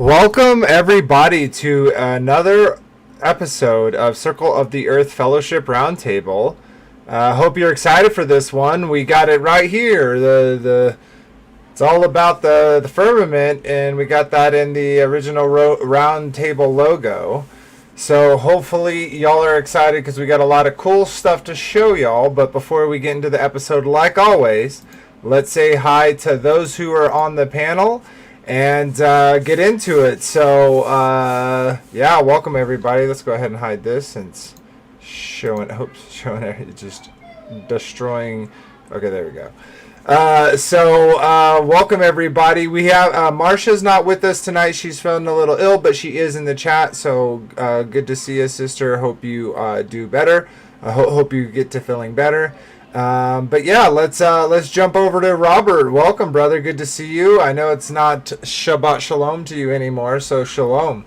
Welcome, everybody, to another episode of Circle of the Earth Fellowship Roundtable. Hope you're excited for this one. We got it right here. It's all about the firmament, and we got that in the original roundtable logo. So hopefully y'all are excited because we got a lot of cool stuff to show y'all. But before we get into the episode, like always, let's say hi to those who are on the panel and get into it. So yeah, welcome everybody. Let's go ahead and hide this since showing it, just destroying. Okay, there we go. Welcome everybody. We have Marsha's not with us tonight. She's feeling a little ill, but she is in the chat. So good to see you, sister. Hope you do better. I hope you get to feeling better. But yeah, let's jump over to Robert. Welcome, brother. Good to see you. I know it's not Shabbat Shalom to you anymore, so Shalom.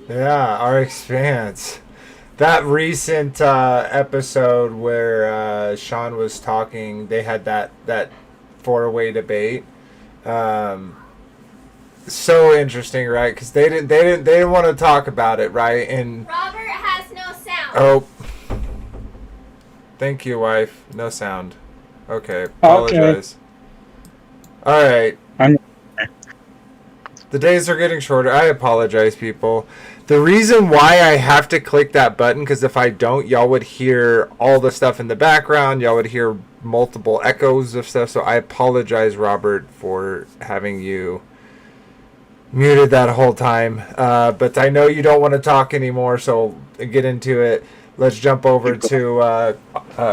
Yeah, our expanse. That recent episode where Sean was talking, they had that four-way debate. So interesting, right? Because they didn't want to talk about it, right? And Robert has no sound. oh, thank you, wife. No sound. Okay, apologize. Okay. All right. The days are getting shorter. I apologize, people. The reason why I have to click that button, because if I don't, y'all would hear all the stuff in the background. Y'all would hear multiple echoes of stuff. So I apologize, Robert, for having you muted that whole time. But I know you don't want to talk anymore, so get into it. Let's jump over to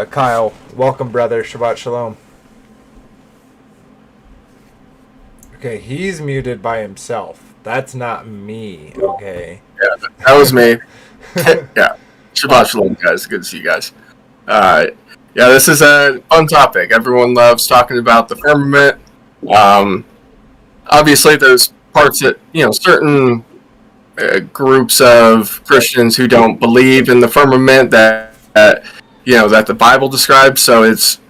Kyle. Welcome, brother. Shabbat Shalom. Okay, he's muted by himself. That's not me, okay? Yeah, that was me. Yeah. Shabbat Shalom, guys. Good to see you guys. Yeah, this is a fun topic. Everyone loves talking about the firmament. Obviously, there's parts that, certain groups of Christians who don't believe in the firmament that the Bible describes. So it's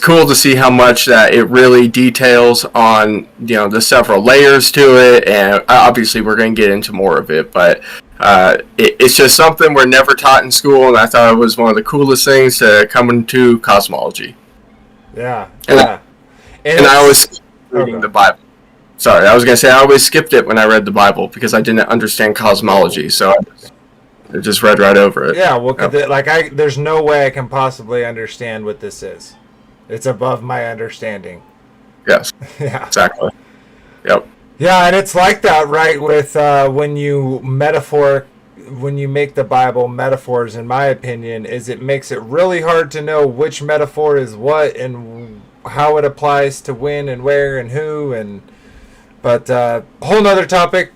cool to see how much that it really details on, the several layers to it, and obviously we're going to get into more of it, but it's just something we're never taught in school, and I thought it was one of the coolest things to come into cosmology. Yeah. And I was reading the Bible. Sorry, I was going to say I always skipped it when I read the Bible because I didn't understand cosmology, so I just read right over it. Yeah, well, there's no way I can possibly understand what this is. It's above my understanding. Yes. Yeah. Exactly. Yep. Yeah, and it's like that, right? With when you make the Bible metaphors, in my opinion, is it makes it really hard to know which metaphor is what and how it applies to when and where and who but whole nother topic.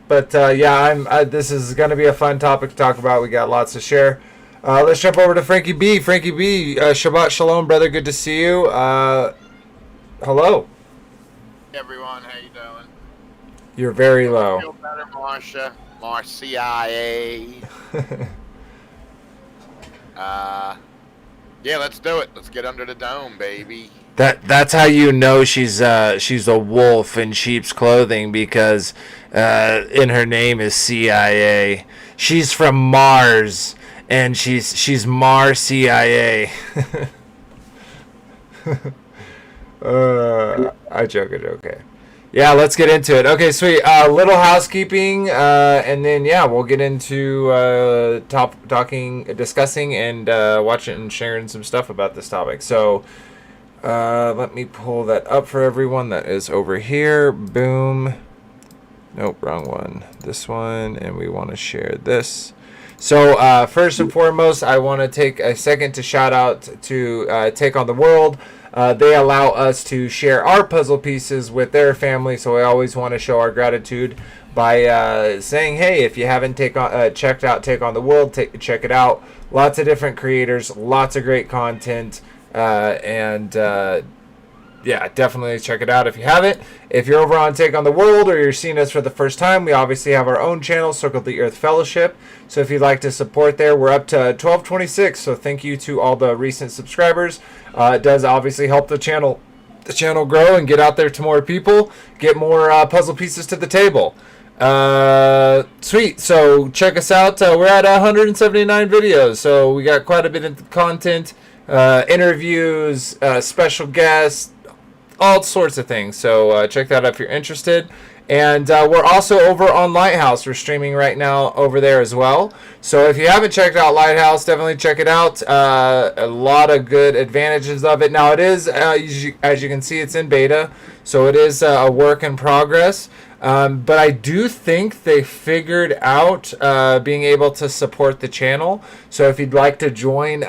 But yeah, this is going to be a fun topic to talk about. We got lots to share. Let's jump over to Frankie B. Frankie B, Shabbat Shalom, brother. Good to see you. Hello. Hey everyone, how you doing? You're very low. Feel better, Marcia. CIA. Yeah, let's do it. Let's get under the dome, baby. That's how you know she's a wolf in sheep's clothing, because in her name is CIA. She's from Mars, and she's Mars CIA. I joke. Okay. Yeah, let's get into it. Okay, sweet. Little housekeeping, and then yeah, we'll get into discussing, and watching and sharing some stuff about this topic. So. Let me pull that up for everyone. That is over here. Boom. Nope, wrong one. This one, and we want to share this. So first and foremost, I want to take a second to shout out to Take on the World. they allow us to share our puzzle pieces with their family. So we always want to show our gratitude by saying, hey, if you haven't checked out Take on the World, check it out. Lots of different creators, lots of great content, yeah, definitely check it out if you haven't. If you're over on Take on the World or you're seeing us for the first time, we obviously have our own channel, Circle the Earth Fellowship. So if you'd like to support there, we're up to 1226. So thank you to all the recent subscribers. It does obviously help the channel grow and get out there to more people, get more puzzle pieces to the table. Sweet. So check us out. We're at 179 videos, so we got quite a bit of content, interviews, special guests, all sorts of things. So check that out if you're interested. And we're also over on Lighthouse. We're streaming right now over there as well. So if you haven't checked out Lighthouse, definitely check it out. A lot of good advantages of it. Now it is, as you can see, it's in beta. So it is a work in progress. But I do think they figured out being able to support the channel. So if you'd like to join,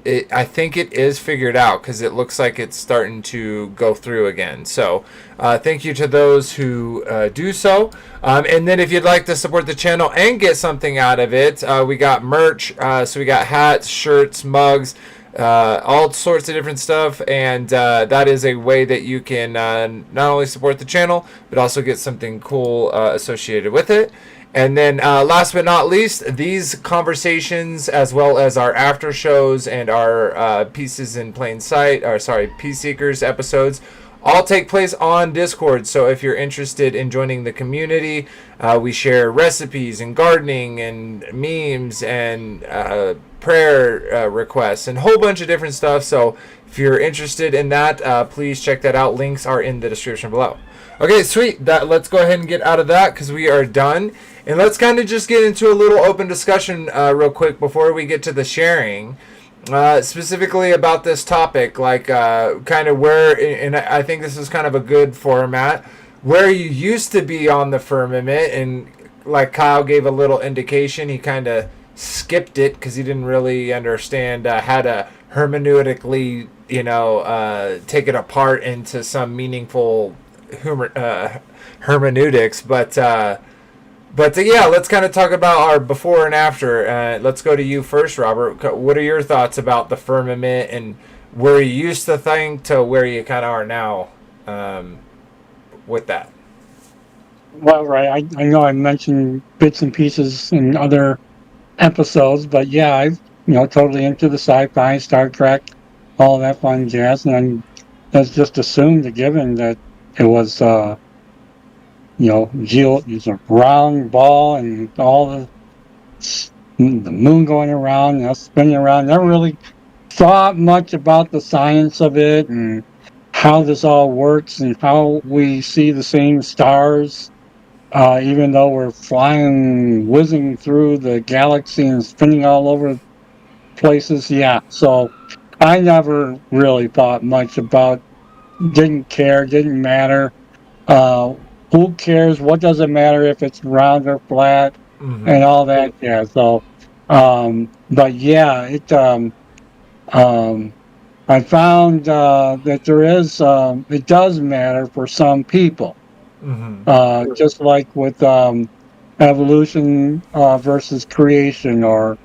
I think it is figured out because it looks like it's starting to go through again. So thank you to those who do so. And then if you'd like to support the channel and get something out of it, we got merch. So we got hats, shirts, mugs, all sorts of different stuff. And that is a way that you can not only support the channel, but also get something cool associated with it. And then last but not least, these conversations, as well as our after shows and our Pieces in Plain Sight, Peace Seekers episodes, all take place on Discord. So if you're interested in joining the community, we share recipes and gardening and memes and prayer requests and a whole bunch of different stuff. So if you're interested in that, please check that out. Links are in the description below. Okay, sweet. Let's go ahead and get out of that because we are done. And let's kind of just get into a little open discussion real quick before we get to the sharing. Specifically about this topic, like kind of where, and I think this is kind of a good format, where you used to be on the firmament. And like Kyle gave a little indication, he kind of skipped it because he didn't really understand how to hermeneutically, take it apart into some meaningful hermeneutics. But yeah, let's kind of talk about our before and after. Let's go to you first, Robert. What are your thoughts about the firmament and where you used to think to where you kind of are now with that? Well, right. I know I mentioned bits and pieces in other episodes, but yeah, I've totally into the sci-fi, Star Trek, all that fun jazz, and that's just assumed, given that it was it's a round ball and all the moon going around, spinning around. Never really thought much about the science of it and how this all works and how we see the same stars, even though we're whizzing through the galaxy and spinning all over places. Yeah, so I never really thought much about, didn't care, didn't matter. Who cares? What does it matter if it's round or flat, and all that? Yeah. So, but yeah, I found that there is, it does matter for some people. Just like with evolution versus creation, or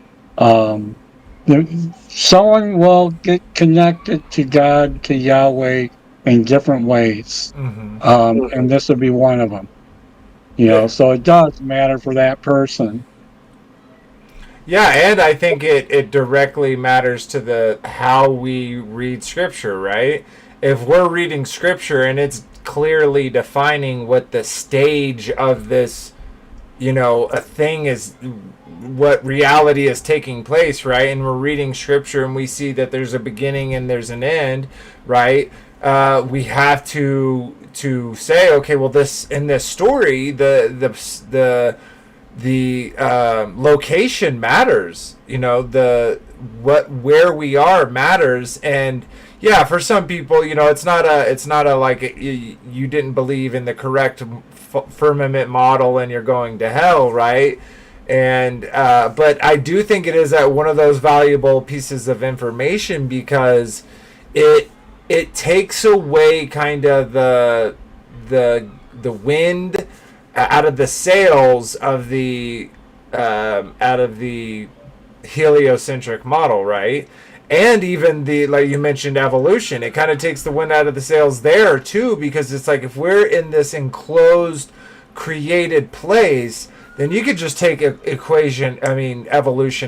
someone will get connected to God, to Yahweh, in different ways, and this would be one of them. So it does matter for that person. Yeah, and I think it directly matters to how we read Scripture, right? If we're reading Scripture and it's clearly defining what the stage of this, a thing is, what reality is taking place, right? And we're reading Scripture and we see that there's a beginning and there's an end, right? We have to say, okay, well, in this story, the location matters. Where we are matters. And yeah, for some people, it's not a like you didn't believe in the correct firmament model and you're going to hell, right? And but I do think it is one of those valuable pieces of information because it it takes away kind of the wind out of the sails of the out of the heliocentric model, right? And even the, like you mentioned, evolution, it kind of takes the wind out of the sails there too, because it's like if we're in this enclosed created place, then you could just take evolution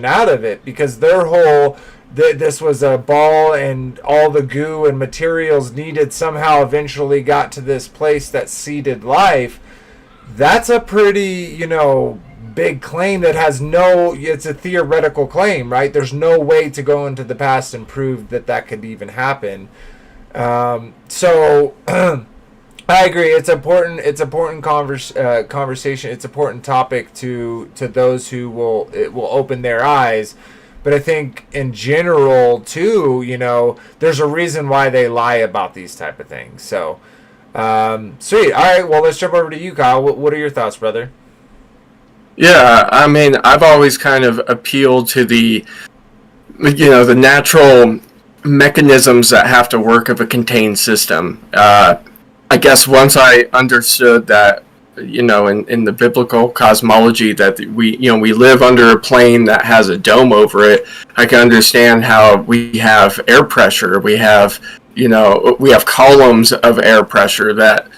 out of it, because their whole this was a ball and all the goo and materials needed somehow eventually got to this place that seeded life. That's a pretty, big claim that has it's a theoretical claim, right? There's no way to go into the past and prove that could even happen. So I agree. It's important conversation. It's important topic to those who it will open their eyes. But I think in general too, there's a reason why they lie about these type of things. So sweet. All right. Well, let's jump over to you, Kyle. What are your thoughts, brother? Yeah, I mean, I've always kind of appealed to the natural mechanisms that have to work of a contained system. I guess once I understood that, in the biblical cosmology that we live under a plane that has a dome over it, I can understand how we have air pressure. We have columns of air pressure that,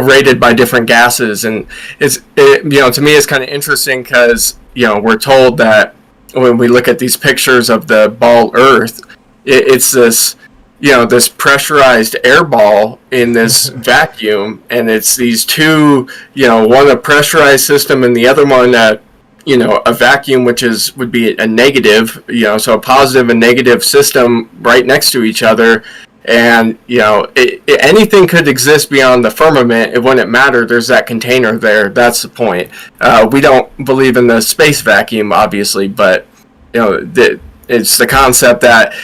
rated by different gases. And to me, it's kind of interesting because, we're told that when we look at these pictures of the ball Earth, it's this, this pressurized air ball in this vacuum, and it's these two, one a pressurized system and the other one a vacuum, which would be a negative, so a positive and negative system right next to each other. And, anything could exist beyond the firmament. It wouldn't matter. There's that container there. That's the point. We don't believe in the space vacuum, obviously, but, it's the concept that,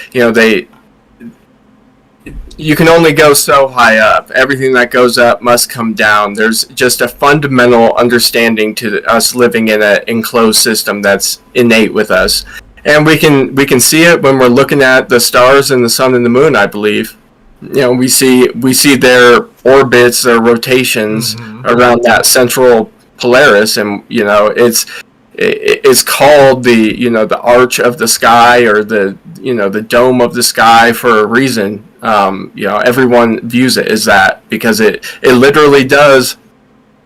you can only go so high up. Everything that goes up must come down. There's just a fundamental understanding to us living in an enclosed system that's innate with us. And we can see it when we're looking at the stars and the sun and the moon, I believe. We see their orbits, their rotations around that central Polaris, and it's called the arch of the sky, or the dome of the sky, for a reason. Everyone views it as that because it literally does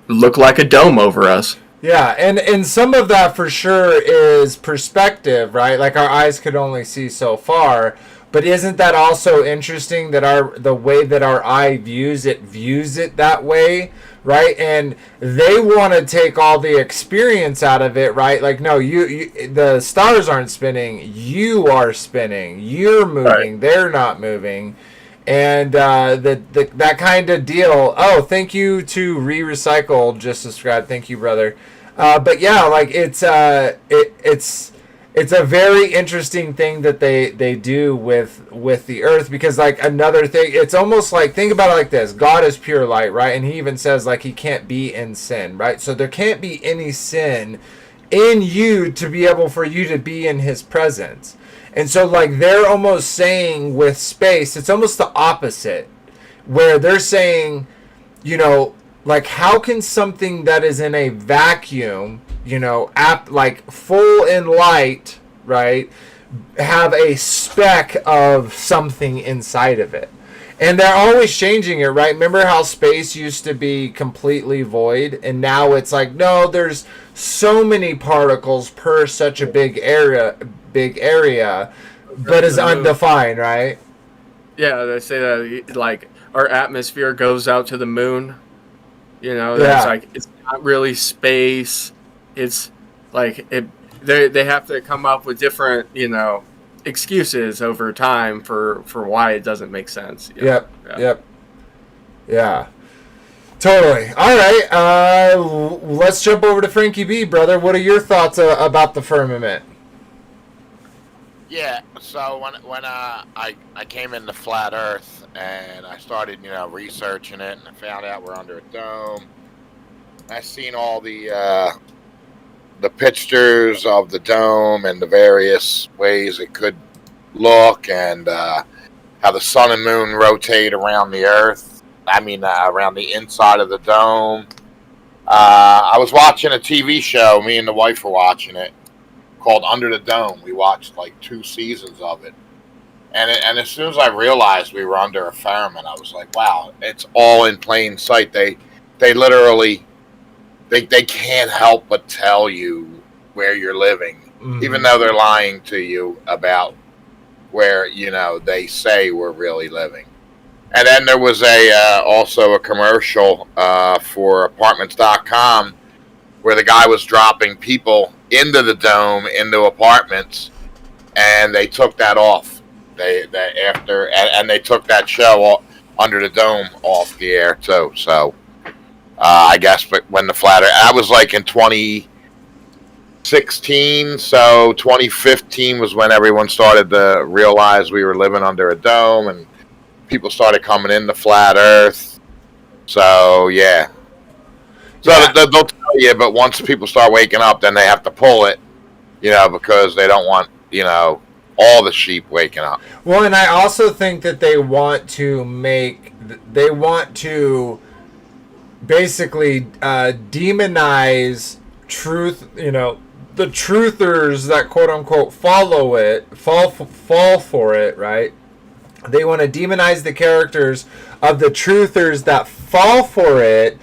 look like a dome over us. Yeah, and some of that for sure is perspective, right? Like our eyes could only see so far, but isn't that also interesting that the way that our eye views it that way, right? And they want to take all the experience out of it, right? Like, no, you the stars aren't spinning, you are spinning, you're moving, right. They're not moving. And that kind of deal. Oh, thank you to Recycle, just subscribed. Thank you, brother. But yeah, like it's a very interesting thing that they do with the earth, because like another thing, it's almost like, think about it like this: God is pure light, right? And he even says like he can't be in sin, right? So there can't be any sin in you to be able for you to be in his presence. And so like they're almost saying with space, it's almost the opposite, where they're saying, like, how can something that is in a vacuum, like full in light, right, have a speck of something inside of it? And they're always changing it, right? Remember how space used to be completely void, and now it's like, no, there's so many particles per such a big area, but is undefined, right? Yeah, they say that like our atmosphere goes out to the moon. Yeah. It's like it's not really space. It's like they have to come up with different, excuses over time for why it doesn't make sense. Yep. Yeah. Totally. All right. Let's jump over to Frankie B, brother. What are your thoughts about the firmament? Yeah, so when I came into Flat Earth and I started, researching it, and I found out we're under a dome, I seen all the pictures of the dome and the various ways it could look, and how how the sun and moon rotate around the Earth. I mean, around the inside of the dome. I was watching a TV show. Me and the wife were watching it, called Under the Dome. We watched like 2 seasons of it. And as soon as I realized we were under a firmament, I was like, wow, it's all in plain sight. They literally, they can't help but tell you where you're living, even though they're lying to you about where, they say we're really living. And then there was also a commercial for Apartments.com where the guy was dropping people into the dome, into apartments, and they took that off. They took that show Under the Dome off the air too. So I guess, but when the flat Earth, I was like in 2016, so 2015 was when everyone started to realize we were living under a dome, and people started coming in the flat Earth. So yeah. So they'll tell you, but once people start waking up, then they have to pull it, because they don't want, all the sheep waking up. Well, and I also think that they want to basically demonize truth, the truthers that quote unquote fall for it, right? They want to demonize the characters of the truthers that fall for it,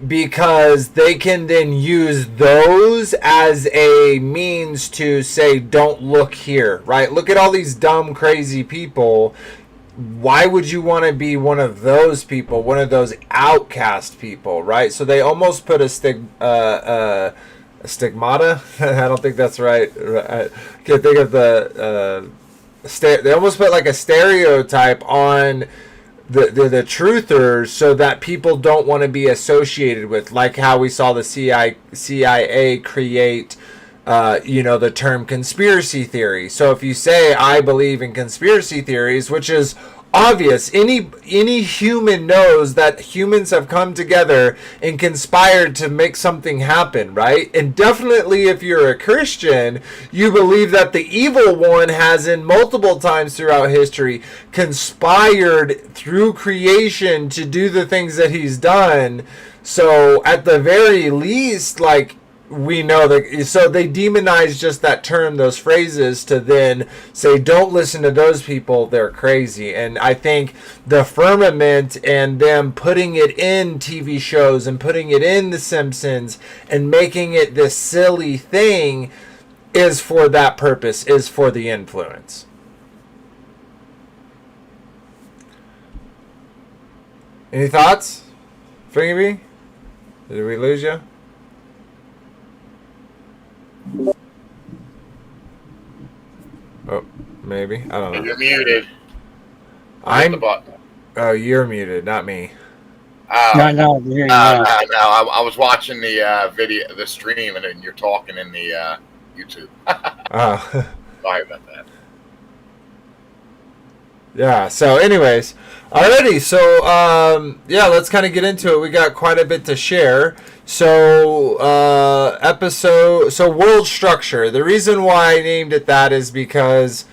because they can then use those as a means to say, don't look here, right? Look at all these dumb, crazy people. Why would you want to be one of those people, one of those outcast people, right? So they almost put a stigmata. I don't think that's right. I can't think of the... they almost put like a stereotype on the truthers so that people don't want to be associated with, like how we saw the CIA create the term conspiracy theory. So if you say I believe in conspiracy theories, which is obvious, any human knows that humans have come together and conspired to make something happen, right? And definitely if you're a Christian, you believe that the evil one has in multiple times throughout history conspired through creation to do the things that he's done. So at the very least, like, we know that, so they demonize just that term, those phrases, to then say, don't listen to those people, they're crazy. And I think the firmament and them putting it in TV shows and putting it in The Simpsons and making it this silly thing is for that purpose, is for the influence. Any thoughts, Fingerby? Did we lose you? Oh, maybe. I don't know. You're muted. I'm. The button. Oh, you're muted, not me. No, I was watching the video, the stream, and then you're talking in the YouTube. Oh. Sorry about that. Yeah. So, anyways, alrighty. So, let's kind of get into it. We got quite a bit to share. So, world structure. The reason why I named it that is because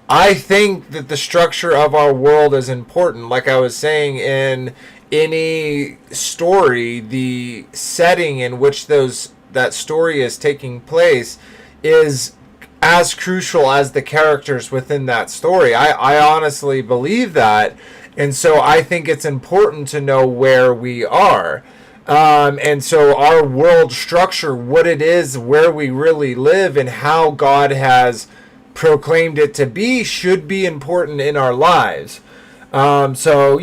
I think that the structure of our world is important. Like I was saying, in any story, the setting in which that story is taking place is as crucial as the characters within that story. I honestly believe that. And so I think it's important to know where we are. And so our world structure, what it is, where we really live, and how God has proclaimed it to be, should be important in our lives. Though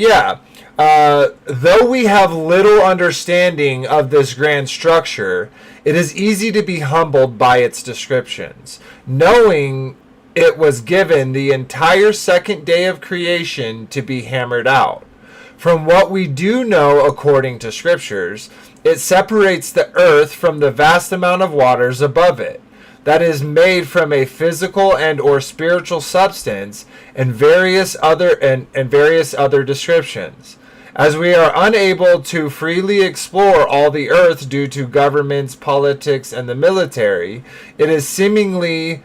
we have little understanding of this grand structure, it is easy to be humbled by its descriptions, knowing it was given the entire second day of creation to be hammered out. From what we do know according to scriptures, it separates the earth from the vast amount of waters above it, that is made from a physical and or spiritual substance, and various other descriptions. As we are unable to freely explore all the earth due to governments, politics, and the military, it is seemingly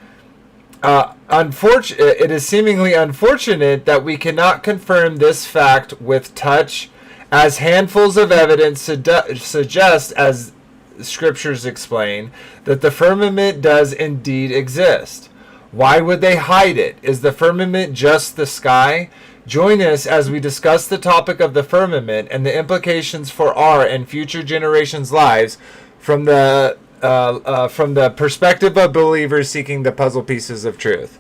it is seemingly unfortunate that we cannot confirm this fact with touch, as handfuls of evidence suggest, as scriptures explain, that the firmament does indeed exist. Why would they hide it? Is the firmament just the sky? Join us as we discuss the topic of the firmament and the implications for our and future generations' lives from the perspective of believers seeking the puzzle pieces of truth.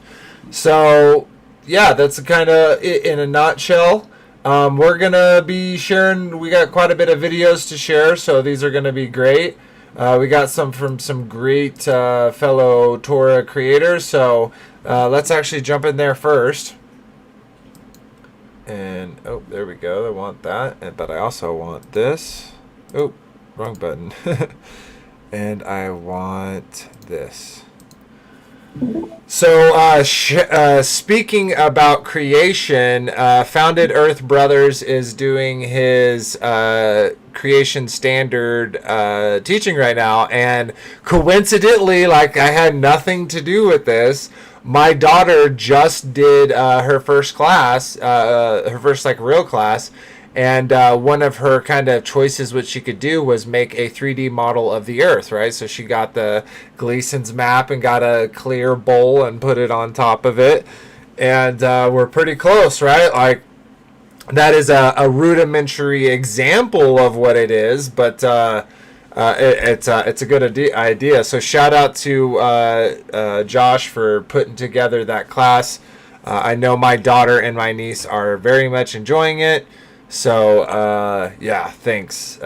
So, yeah, that's kind of it in a nutshell. We're going to be sharing, we got quite a bit of videos to share, so these are going to be great. We got some from some great fellow Torah creators, so let's actually jump in there first. And, oh, there we go. I want that, but I also want this. Oh, wrong button. And I want this. So, speaking about creation, Founded Earth Brothers is doing his creation standard teaching right now, and coincidentally, like I had nothing to do with this, my daughter just did her first class, her first like real class, and one of her kind of choices what she could do was make a 3D model of the Earth, right? So she got the Gleason's map and got a clear bowl and put it on top of it. And we're pretty close, right? Like, that is a rudimentary example of what it is, but it's a good idea. So shout out to Josh for putting together that class. I know my daughter and my niece are very much enjoying it. So, yeah, thanks.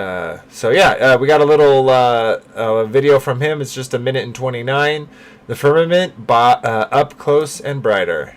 So, yeah, we got a little video from him. It's just 1:29. The firmament, up close and brighter.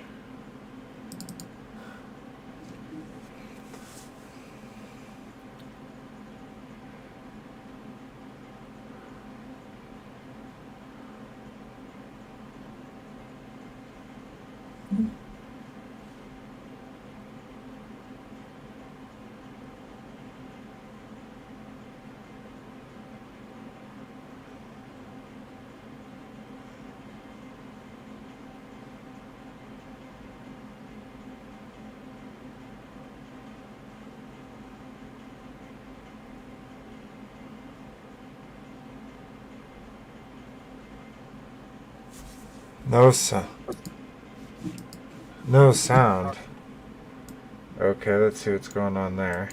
No sound. Okay, let's see what's going on there.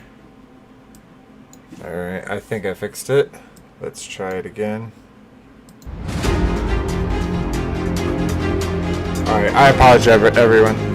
Alright, I think I fixed it. Let's try it again. Alright, I apologize, everyone.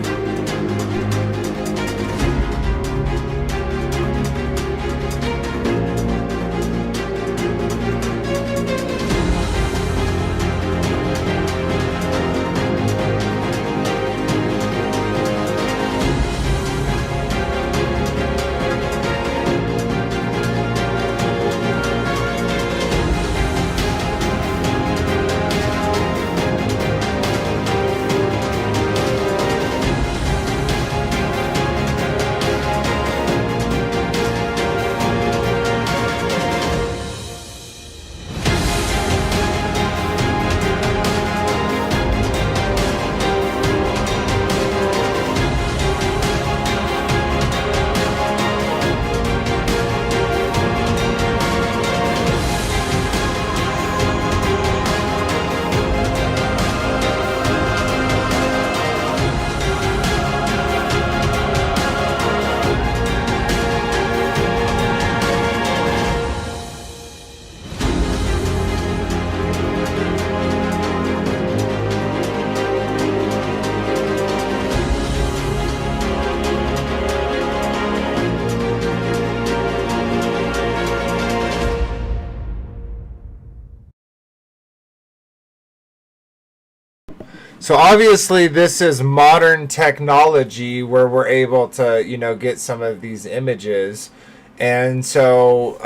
So obviously this is modern technology where we're able to, get some of these images. And so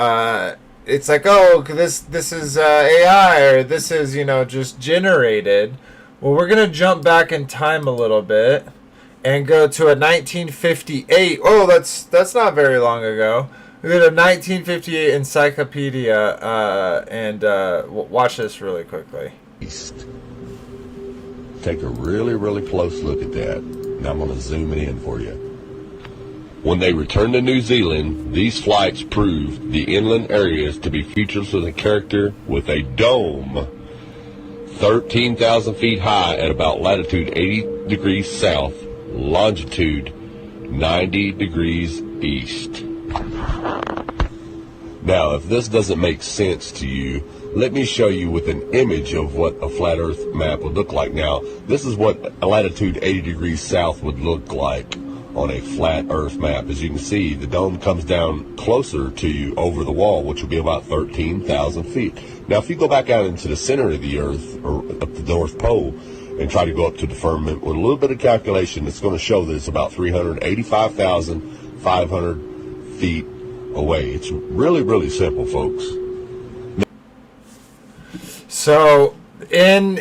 it's like, oh, this is AI, or this is, just generated. Well, we're going to jump back in time a little bit and go to a 1958. Oh, that's not very long ago. We go to a 1958 encyclopedia and watch this really quickly. take a really, really close look at that. And I'm going to zoom it in for you. When they returned to New Zealand, these flights proved the inland areas to be features of the character with a dome 13,000 feet high at about latitude 80 degrees south, longitude 90 degrees east. Now, if this doesn't make sense to you, let me show you with an image of what a flat earth map would look like. Now, this is what a latitude 80 degrees south would look like on a flat earth map. As you can see, the dome comes down closer to you over the wall, which will be about 13,000 feet. Now, if you go back out into the center of the earth, or up the North Pole, and try to go up to the firmament, with a little bit of calculation, it's going to show that it's about 385,500 feet away. It's really, really simple, folks. So, and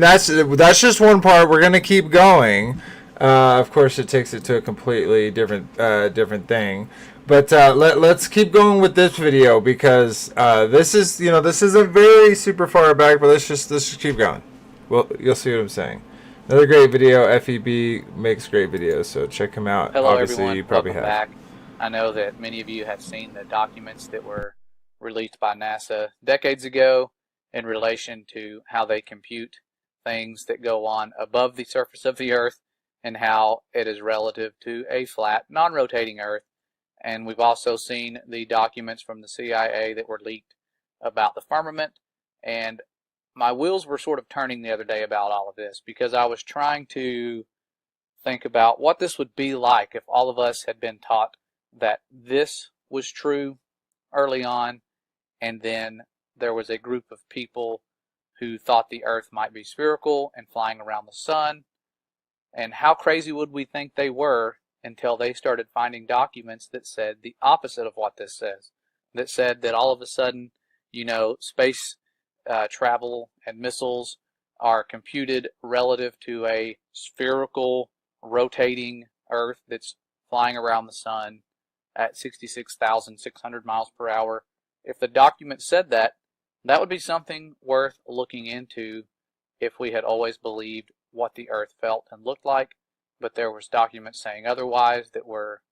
that's just one part. We're gonna keep going. Of course, it takes it to a completely different thing. But let's keep going with this video, because this is a very super far back. But let's just keep going. Well, you'll see what I'm saying. Another great video. FEB makes great videos, so check him out. Hello, Obviously, everyone. you probably Welcome have. back. I know that many of you have seen the documents that were released by NASA decades ago in relation to how they compute things that go on above the surface of the Earth and how it is relative to a flat, non-rotating Earth. And we've also seen the documents from the CIA that were leaked about the firmament. And my wheels were sort of turning the other day about all of this, because I was trying to think about what this would be like if all of us had been taught that this was true early on, and then there was a group of people who thought the Earth might be spherical and flying around the sun. And how crazy would we think they were until they started finding documents that said the opposite of what this says, that said that all of a sudden, space travel and missiles are computed relative to a spherical rotating Earth that's flying around the sun at 66,600 miles per hour. If the document said that, that would be something worth looking into if we had always believed what the Earth felt and looked like. But there was documents saying otherwise that were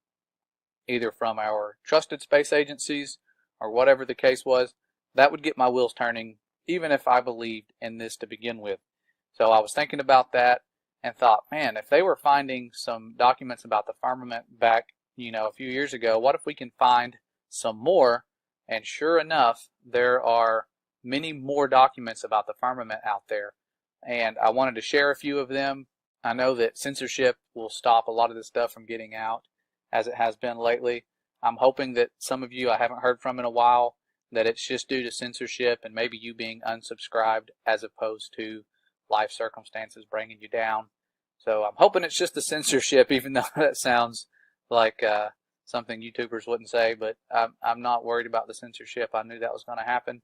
either from our trusted space agencies or whatever the case was. That would get my wheels turning, even if I believed in this to begin with. So I was thinking about that and thought, man, if they were finding some documents about the firmament back, a few years ago, what if we can find some more? And sure enough, there are many more documents about the firmament out there. And I wanted to share a few of them. I know that censorship will stop a lot of this stuff from getting out, as it has been lately. I'm hoping that some of you I haven't heard from in a while, that it's just due to censorship and maybe you being unsubscribed as opposed to life circumstances bringing you down. So I'm hoping it's just the censorship, even though that sounds like something YouTubers wouldn't say, but I'm not worried about the censorship. I knew that was going to happen.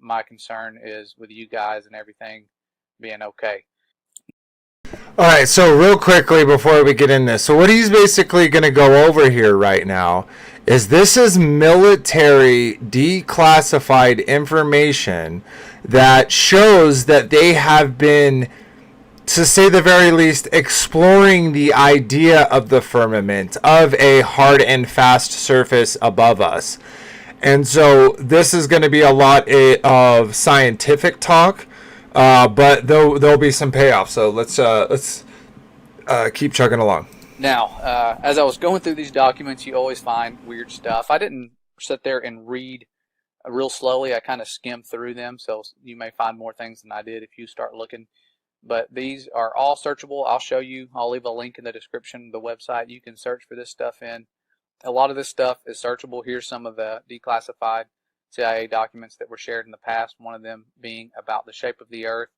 My concern is with you guys and everything being okay. All right, so real quickly before we get in this, so what he's basically going to go over here right now is this is military declassified information that shows that they have been, to say the very least, exploring the idea of the firmament, of a hard and fast surface above us. And so this is going to be a lot of scientific talk, but there'll be some payoff. So let's keep chugging along. Now, as I was going through these documents, you always find weird stuff. I didn't sit there and read real slowly. I kind of skimmed through them, so you may find more things than I did if you start looking. But these are all searchable. I'll show you. I'll leave a link in the description of the website you can search for this stuff in. A lot of this stuff is searchable. Here's some of the declassified CIA documents that were shared in the past, one of them being about the shape of the Earth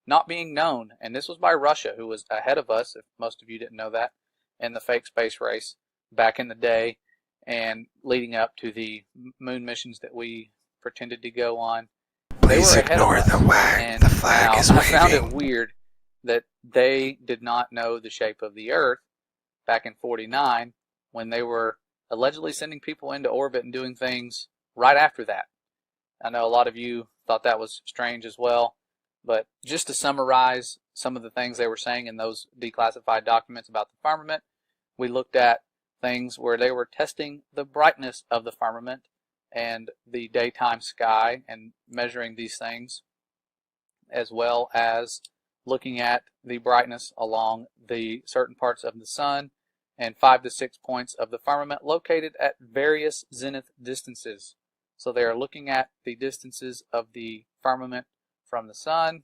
not being known. And this was by Russia, who was ahead of us, if most of you didn't know that, in the fake space race back in the day and leading up to the moon missions that we pretended to go on. Please ignore the wag. The flag is waving. I found it weird that they did not know the shape of the Earth back in '49 when they were allegedly sending people into orbit and doing things right after that. I know a lot of you thought that was strange as well. But just to summarize some of the things they were saying in those declassified documents about the firmament, we looked at things where they were testing the brightness of the firmament and the daytime sky and measuring these things, as well as looking at the brightness along the certain parts of the sun and 5 to 6 points of the firmament located at various zenith distances. So they are looking at the distances of the firmament from the sun.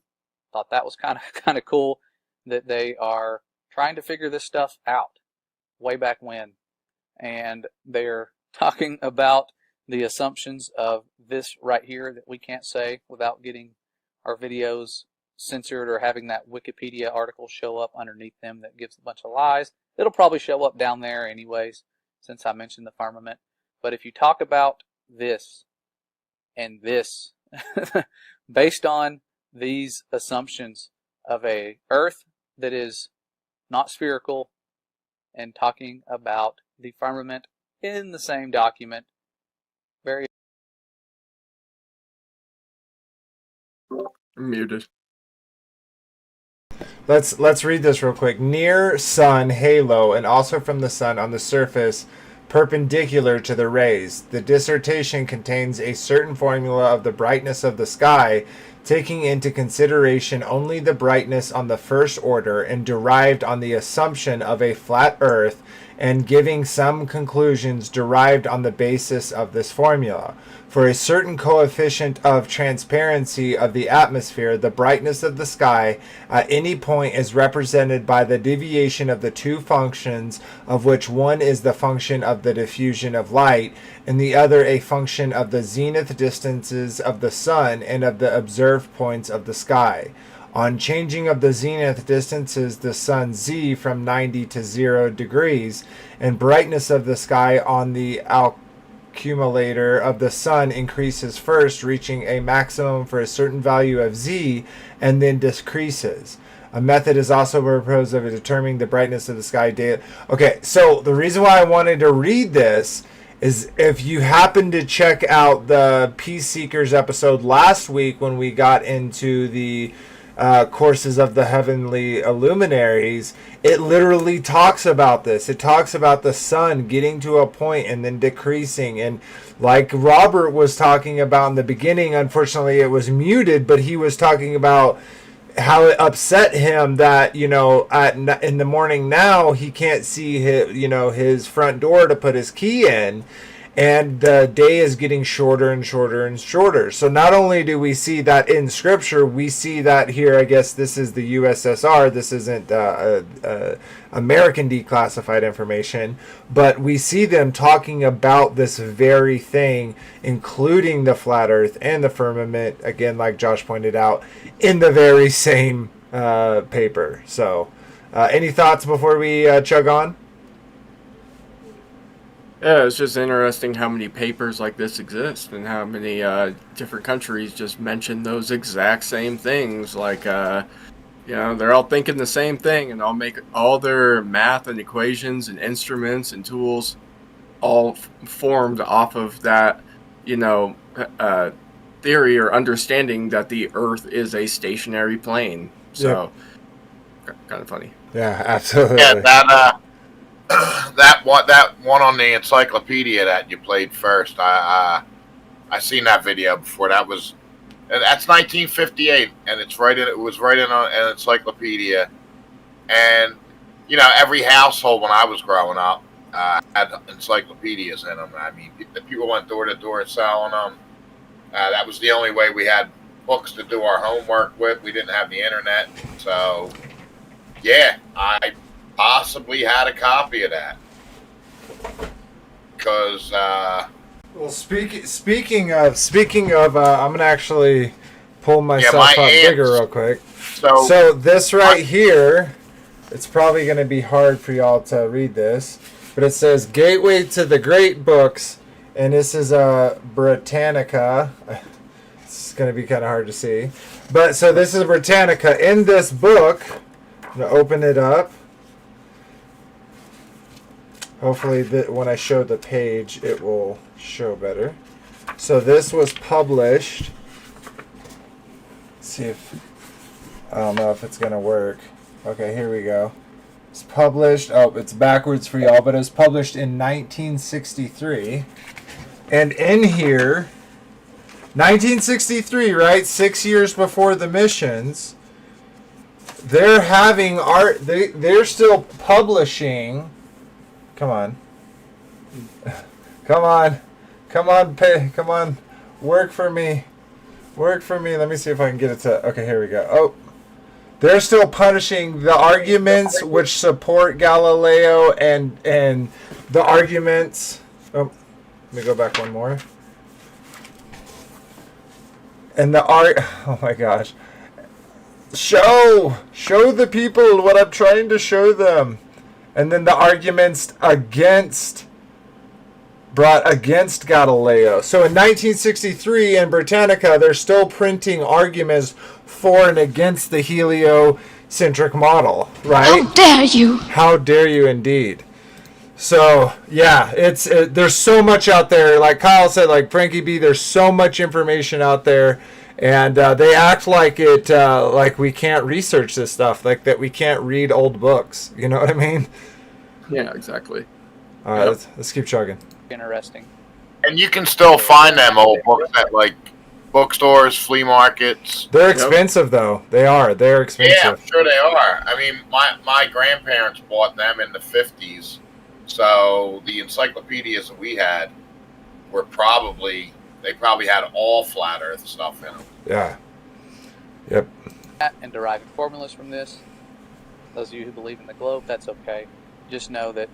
Thought that was kind of cool that they are trying to figure this stuff out way back when. And they're talking about the assumptions of this right here that we can't say without getting our videos censored or having that Wikipedia article show up underneath them that gives a bunch of lies. It'll probably show up down there anyways, since I mentioned the firmament. But if you talk about this and this, based on these assumptions of a Earth that is not spherical, and talking about the firmament in the same document, very Muted. Let's read this real quick. Near sun halo, and also from the sun on the surface perpendicular to the rays. The dissertation contains a certain formula of the brightness of the sky, taking into consideration only the brightness on the first order and derived on the assumption of a flat earth, and giving some conclusions derived on the basis of this formula. For a certain coefficient of transparency of the atmosphere, the brightness of the sky at any point is represented by the deviation of the two functions, of which one is the function of the diffusion of light, and the other a function of the zenith distances of the sun and of the observed points of the sky. On changing of the zenith distances, the sun Z from 90 to 0 degrees, and brightness of the sky on the accumulator of the sun increases first, reaching a maximum for a certain value of Z, and then decreases. A method is also proposed of determining the brightness of the sky daily. Okay, so the reason why I wanted to read this is if you happen to check out the Peace Seekers episode last week when we got into the courses of the heavenly luminaries, it literally talks about this. It talks about the sun getting to a point and then decreasing. And like Robert was talking about in the beginning, unfortunately it was muted, but he was talking about how it upset him that, in the morning now he can't see his front door to put his key in. And the day is getting shorter and shorter and shorter. So not only do we see that in Scripture, we see that here. I guess this is the USSR. This isn't American declassified information. But we see them talking about this very thing, including the flat earth and the firmament, again, like Josh pointed out, in the very same paper. So any thoughts before we chug on? Yeah, it's just interesting how many papers like this exist and how many different countries just mention those exact same things. Like, they're all thinking the same thing, and all make all their math and equations and instruments and tools all formed off of that, theory or understanding that the Earth is a stationary plane. So, kind of funny. Yeah, absolutely. Yeah, that one on the encyclopedia that you played first, I seen that video before. That's 1958, and it was right in an encyclopedia. And every household when I was growing up had encyclopedias in them. I mean, people went door to door selling them. That was the only way we had books to do our homework with. We didn't have the internet, so yeah, I possibly had a copy of that because well, speaking of I'm gonna actually pull myself up bigger real quick. So this right here, it's probably gonna be hard for y'all to read this, but it says Gateway to the Great Books, and this is a Britannica. It's gonna be kind of hard to see, but so this is Britannica. In this book, I'm gonna open it up. Hopefully when I show the page, it will show better. So this was published. Let's see if I don't know if it's going to work. Okay, here we go. It's published. Oh, it's backwards for y'all, but it was published in 1963. And in here, 1963, right? 6 years before the missions. They're having art. They're still publishing. Come on. Come on. Come on, come on. Work for me. Work for me. Let me see if I can get it to... Okay, here we go. Oh. They're still punishing the arguments which support Galileo and the arguments... Oh, let me go back one more. And the art... Oh my gosh. Show the people what I'm trying to show them. And then the arguments brought against Galileo. So in 1963 in Britannica, they're still printing arguments for and against the heliocentric model, right? How dare you! How dare you, indeed. So yeah, there's so much out there. Like Kyle said, like Frankie B, there's so much information out there, and they act like like we can't research this stuff, like that we can't read old books. You know what I mean? Yeah, exactly. All right, let's keep chugging. Interesting. And you can still find them old books at like bookstores, flea markets. They're expensive though. They are. They're expensive. Yeah, I'm sure they are. I mean, my grandparents bought them in the 50s. So the encyclopedias that we had were probably had all flat Earth stuff in them. Yeah. Yep. And deriving formulas from this. Those of you who believe in the globe, that's okay. Just know that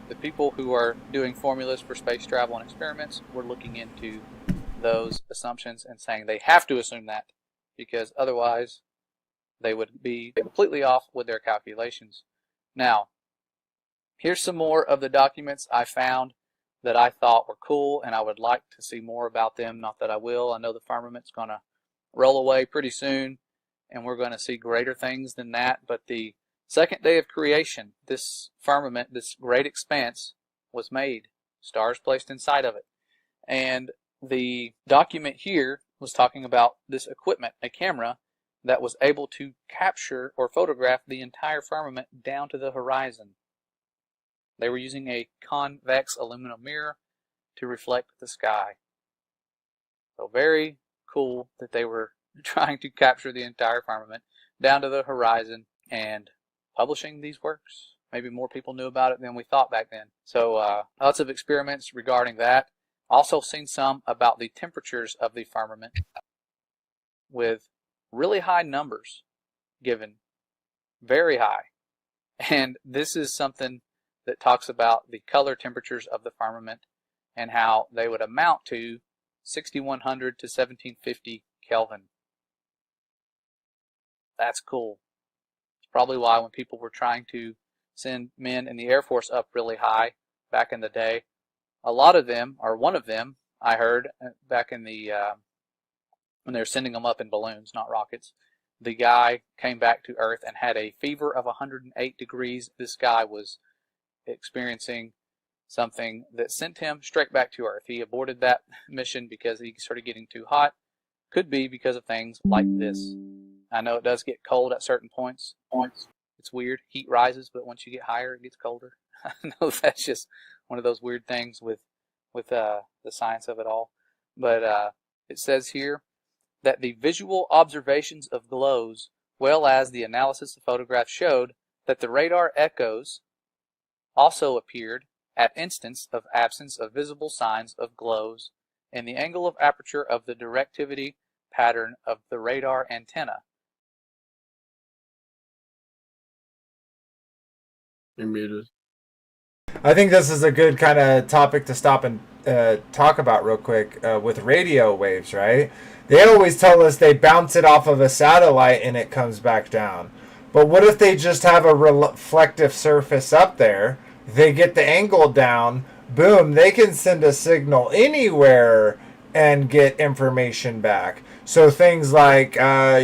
the people who are doing formulas for space travel and experiments were looking into those assumptions and saying they have to assume that, because otherwise they would be completely off with their calculations. Now, here's some more of the documents I found that I thought were cool, and I would like to see more about them. Not that I will. I know the firmament's going to roll away pretty soon, and we're going to see greater things than that. But the second day of creation, this firmament, this great expanse, was made. Stars placed inside of it. And the document here was talking about this equipment, a camera that was able to capture or photograph the entire firmament down to the horizon. They were using a convex aluminum mirror to reflect the sky. So very cool that they were trying to capture the entire firmament down to the horizon and publishing these works. Maybe more people knew about it than we thought back then. So lots of experiments regarding that. Also seen some about the temperatures of the firmament with really high numbers given, very high. And this is something that talks about the color temperatures of the firmament and how they would amount to 6100 to 1750 Kelvin. That's cool. It's probably why when people were trying to send men in the Air Force up really high back in the day, a lot of them, or one of them, I heard back in the when they were sending them up in balloons, not rockets, the guy came back to Earth and had a fever of 108 degrees. This guy was experiencing something that sent him straight back to Earth. He aborted that mission because he started getting too hot. Could be because of things like this. I know it does get cold at certain points. It's weird. Heat rises, but once you get higher, it gets colder. I know that's just one of those weird things with the science of it all. But it says here that the visual observations of glows, well as the analysis of photographs, showed that the radar echoes also appeared at instance of absence of visible signs of glows in the angle of aperture of the directivity pattern of the radar antenna. You're muted. I think this is a good kind of topic to stop and talk about real quick with radio waves, right? They always tell us they bounce it off of a satellite and it comes back down. But what if they just have a reflective surface up there? They get the angle down, boom, they can send a signal anywhere and get information back. So things like, gosh,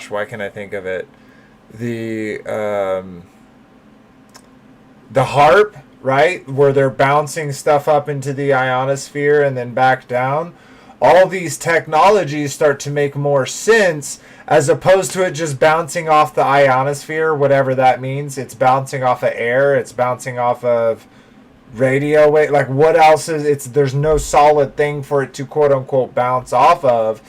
why can't I think of it? The HARP, right, where they're bouncing stuff up into the ionosphere and then back down. all these technologies start to make more sense, as opposed to it just bouncing off the ionosphere, whatever that means. It's bouncing off of air, it's bouncing off of radio wave. Like, what else is it's there's no solid thing for it to quote unquote bounce off of.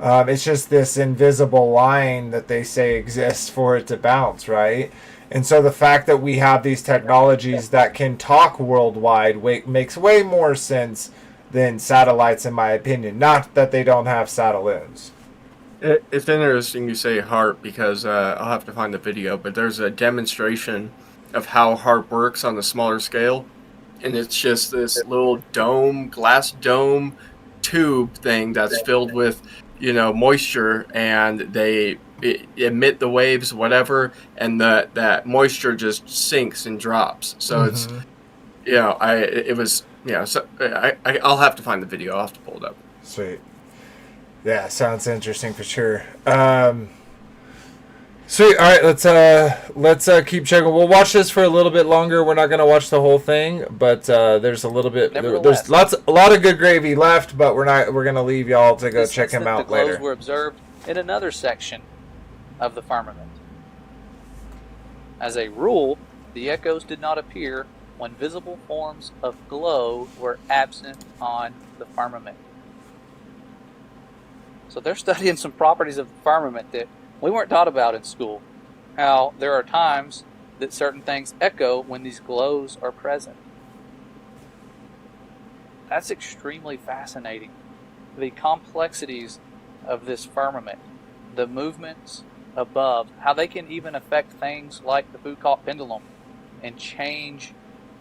It's just this invisible line that they say exists for it to bounce, right? And so the fact that we have these technologies that can talk worldwide makes way more sense than satellites, in my opinion. Not that they don't have satellites. It's interesting you say HARP, because I'll have to find the video, but there's a demonstration of how HARP works on the smaller scale, and it's just this little glass dome tube thing that's filled with, moisture, and they emit the waves, whatever, and that moisture just sinks and drops. So it's, so I'll have to find the video. I'll have to pull it up. Sweet. Yeah, sounds interesting for sure. Sweet. All right, let's keep checking. We'll watch this for a little bit longer. We're not gonna watch the whole thing, but there's a little bit. There's a lot of good gravy left, but we're gonna leave y'all to go check him out later. The glows were observed in another section of the firmament. As a rule, the echoes did not appear when visible forms of glow were absent on the firmament. So they're studying some properties of the firmament that we weren't taught about in school. How there are times that certain things echo when these glows are present. That's extremely fascinating. The complexities of this firmament, the movements above, how they can even affect things like the Foucault pendulum and change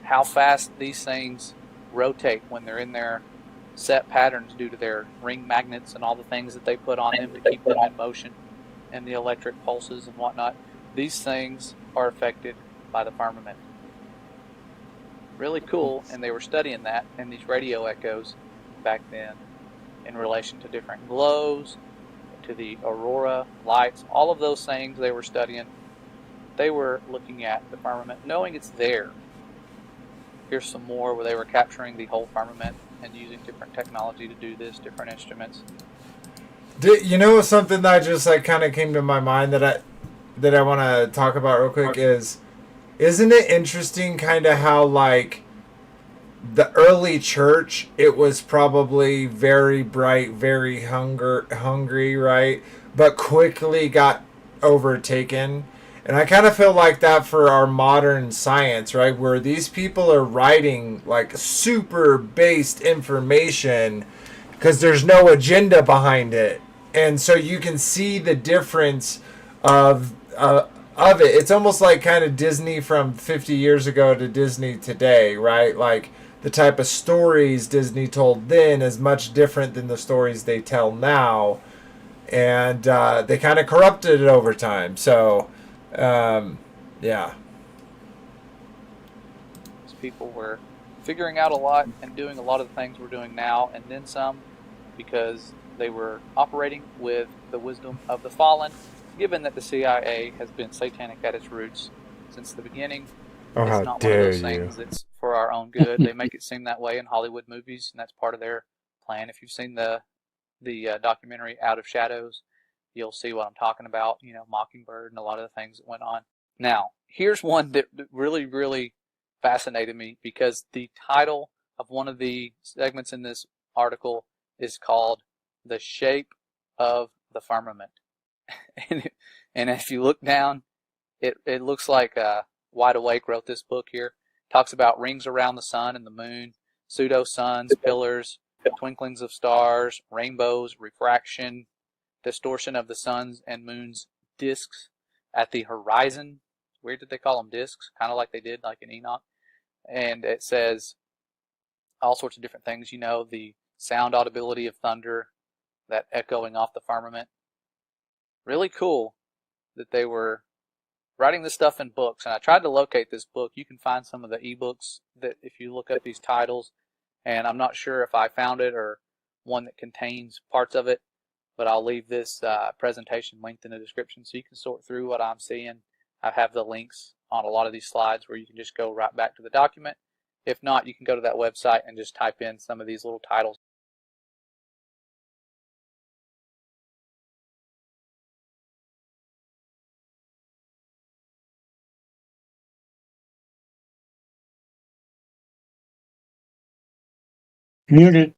how fast these things rotate when they're in their set patterns due to their ring magnets and all the things that they put on them to keep them in motion, and the electric pulses and whatnot. These things are affected by the firmament. Really cool, and they were studying that and these radio echoes back then in relation to different glows, to the aurora lights, all of those things they were studying. They were looking at the firmament, knowing it's there. Here's some more where they were capturing the whole firmament and using different technology to do this, different instruments. Something that just kind of came to my mind that I want to talk about real quick isn't it interesting kind of how the early church, it was probably very bright, very hungry, right? But quickly got overtaken. And I kind of feel like that for our modern science, right? Where these people are writing super based information because there's no agenda behind it. And so you can see the difference of it. It's almost like kind of Disney from 50 years ago to Disney today, right? Like the type of stories Disney told then is much different than the stories they tell now. And they kind of corrupted it over time. So, yeah. People were figuring out a lot and doing a lot of the things we're doing now, and then some, because they were operating with the wisdom of the fallen, given that the CIA has been satanic at its roots since the beginning. Oh, it's how not dare one of those you. things that's for our own good. They make it seem that way in Hollywood movies, and that's part of their plan. If you've seen the documentary Out of Shadows, you'll see what I'm talking about, Mockingbird and a lot of the things that went on. Now, here's one that really, really fascinated me, because the title of one of the segments in this article is called The Shape of the Firmament. And if you look down, it looks like Wide Awake wrote this book here. Talks about rings around the sun and the moon, pseudo-suns, pillars, twinklings of stars, rainbows, refraction, distortion of the sun's and moon's disks at the horizon. Weird that they call them disks, kind of like they did like in Enoch. And it says all sorts of different things, the sound audibility of thunder, that echoing off the firmament. Really cool that they were writing this stuff in books. And I tried to locate this book. You can find some of the ebooks that if you look up these titles, and I'm not sure if I found it or one that contains parts of it, but I'll leave this presentation linked in the description so you can sort through what I'm seeing. I have the links on a lot of these slides where you can just go right back to the document. If not, you can go to that website and just type in some of these little titles. Muted.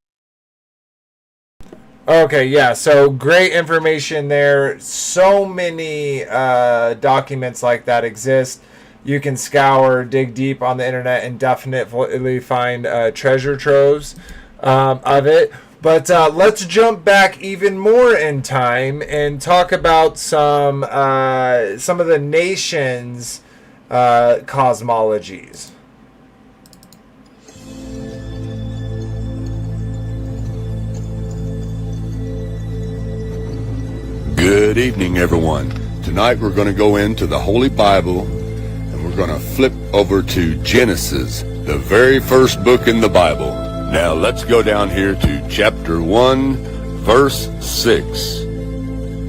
Okay, yeah, so great information there. So many documents like that exist. You can scour, dig deep on the internet, and definitely find treasure troves of it. But let's jump back even more in time and talk about some of the nations' cosmologies. Good evening, everyone. Tonight we're going to go into the Holy Bible and we're going to flip over to Genesis, the very first book in the Bible. Now let's go down here to chapter 1, verse 6.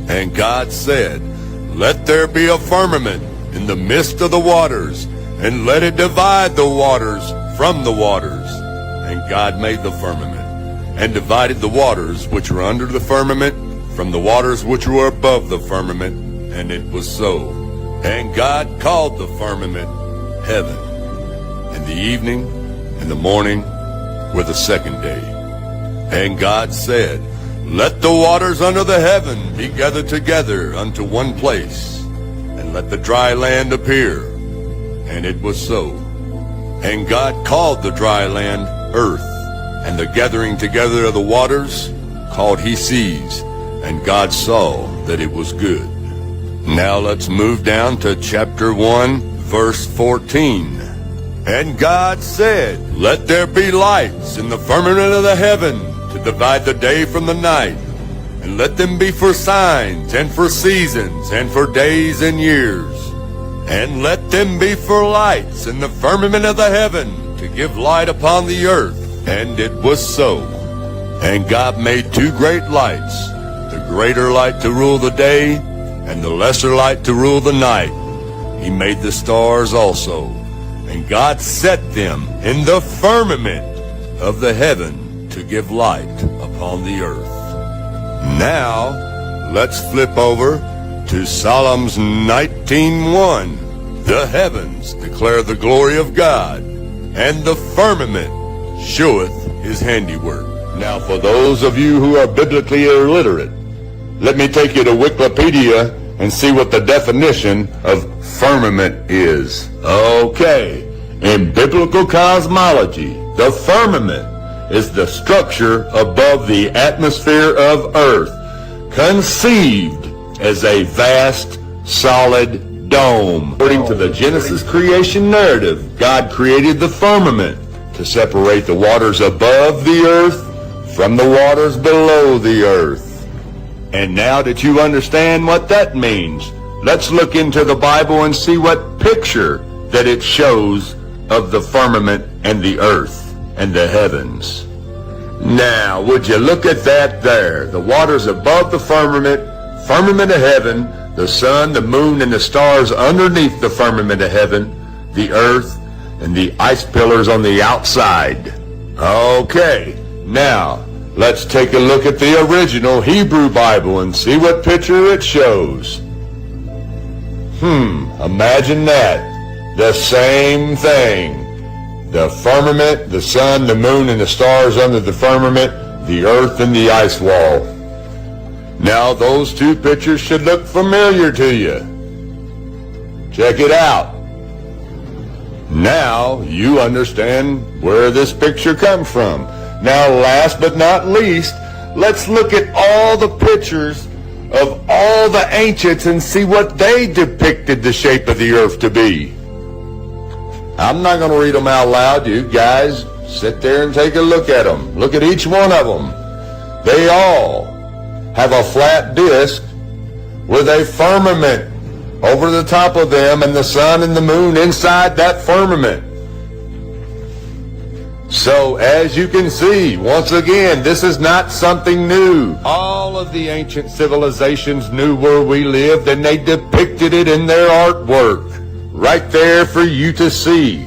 And God said, "Let there be a firmament in the midst of the waters, and let it divide the waters from the waters." And God made the firmament, and divided the waters which were under the firmament from the waters which were above the firmament, and it was so. And God called the firmament heaven. And the evening and the morning were the second day. And God said, "Let the waters under the heaven be gathered together unto one place, and let the dry land appear." And it was so. And God called the dry land earth, and the gathering together of the waters called he seas. And God saw that it was good. Now let's move down to chapter 1, verse 14. And God said, "Let there be lights in the firmament of the heaven to divide the day from the night, and let them be for signs and for seasons and for days and years. And let them be for lights in the firmament of the heaven to give light upon the earth." And it was so. And God made two great lights, the greater light to rule the day, and the lesser light to rule the night. He made the stars also, and God set them in the firmament of the heaven to give light upon the earth. Now, let's flip over to Psalms 19:1. The heavens declare the glory of God, and the firmament showeth his handiwork. Now, for those of you who are biblically illiterate, let me take you to Wikipedia and see what the definition of firmament is. Okay, in biblical cosmology, the firmament is the structure above the atmosphere of earth, conceived as a vast, solid dome. According to the Genesis creation narrative, God created the firmament to separate the waters above the earth from the waters below the earth. And now that you understand what that means, let's look into the Bible and see what picture that it shows of the firmament and the earth and the heavens. Now, would you look at that there? The waters above the firmament, firmament of heaven, the sun, the moon, and the stars underneath the firmament of heaven, the earth, and the ice pillars on the outside. Okay, now, let's take a look at the original Hebrew Bible and see what picture it shows. Imagine that. The same thing. The firmament, the sun, the moon, and the stars under the firmament, the earth, and the ice wall. Now those two pictures should look familiar to you. Check it out. Now you understand where this picture comes from. Now, last but not least, let's look at all the pictures of all the ancients and see what they depicted the shape of the earth to be. I'm not going to read them out loud. You guys sit there and take a look at them. Look at each one of them. They all have a flat disc with a firmament over the top of them and the sun and the moon inside that firmament. So, as you can see, once again, this is not something new. All of the ancient civilizations knew where we lived, and they depicted it in their artwork, right there for you to see.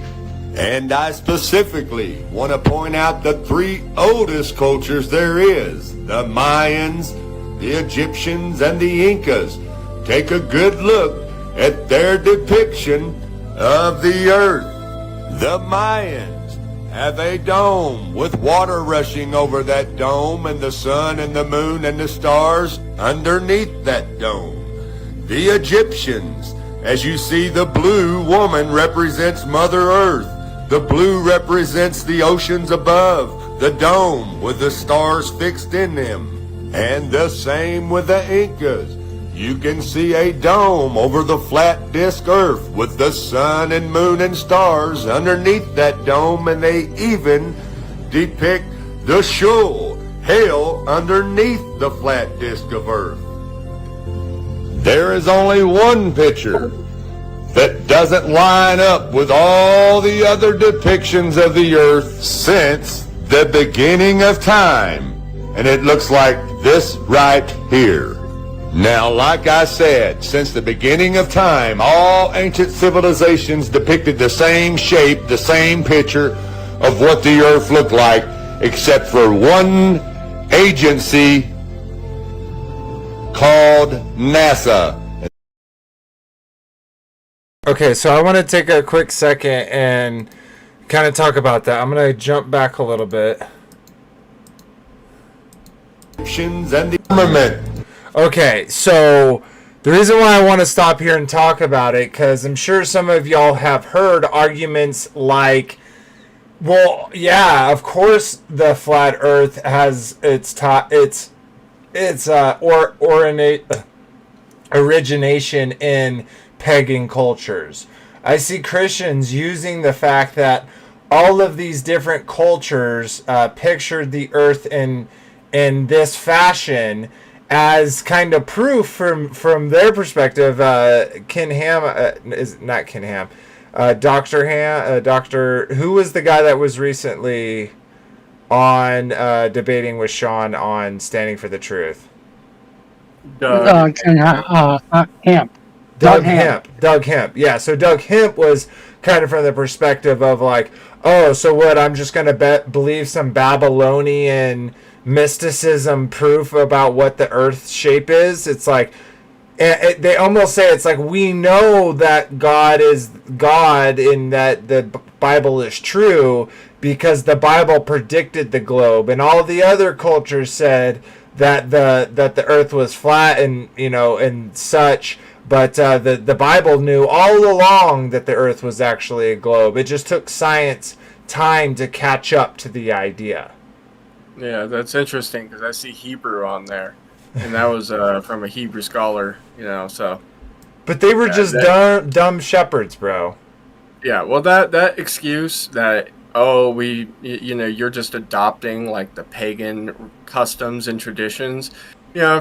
And I specifically want to point out the three oldest cultures there is: the Mayans, the Egyptians, and the Incas. Take a good look at their depiction of the earth. The Mayans have a dome with water rushing over that dome and the sun and the moon and the stars underneath that dome. The Egyptians, as you see, the blue woman represents Mother Earth. The blue represents the oceans above, the dome with the stars fixed in them. And the same with the Incas. You can see a dome over the flat disk Earth with the sun and moon and stars underneath that dome, and they even depict the Shul, hell, underneath the flat disk of Earth. There is only one picture that doesn't line up with all the other depictions of the Earth since the beginning of time, and it looks like this right here. Now, like I said, since the beginning of time, all ancient civilizations depicted the same shape, the same picture of what the Earth looked like, except for one agency called NASA. Okay, so I want to take a quick second and kind of talk about that. I'm going to jump back a little bit. And the firmament. Okay, so the reason why I want to stop here and talk about it, because I'm sure some of y'all have heard arguments like, well, yeah, of course the flat Earth has its origination in pagan cultures. I see Christians using the fact that all of these different cultures pictured the Earth in this fashion as kind of proof from their perspective. Ken Ham is not Ken Ham. Dr. Ham, Dr. Who was the guy that was recently on debating with Sean on Standing for the Truth? Hamp. Doug Hemp. Yeah, so Doug Hemp was kind of from the perspective of like, oh, so what? I'm just going to believe some Babylonian mysticism proof about what the Earth's shape is. It's like, they almost say it's like, we know that God is God and that the Bible is true because the Bible predicted the globe, and all the other cultures said that the Earth was flat and and such. But the Bible knew all along that the Earth was actually a globe. It just took science time to catch up to the idea. Yeah, that's interesting because I see Hebrew on there, and that was from a Hebrew scholar, so. But they were just dumb shepherds, bro. Yeah, well, that excuse that, you're just adopting like the pagan customs and traditions.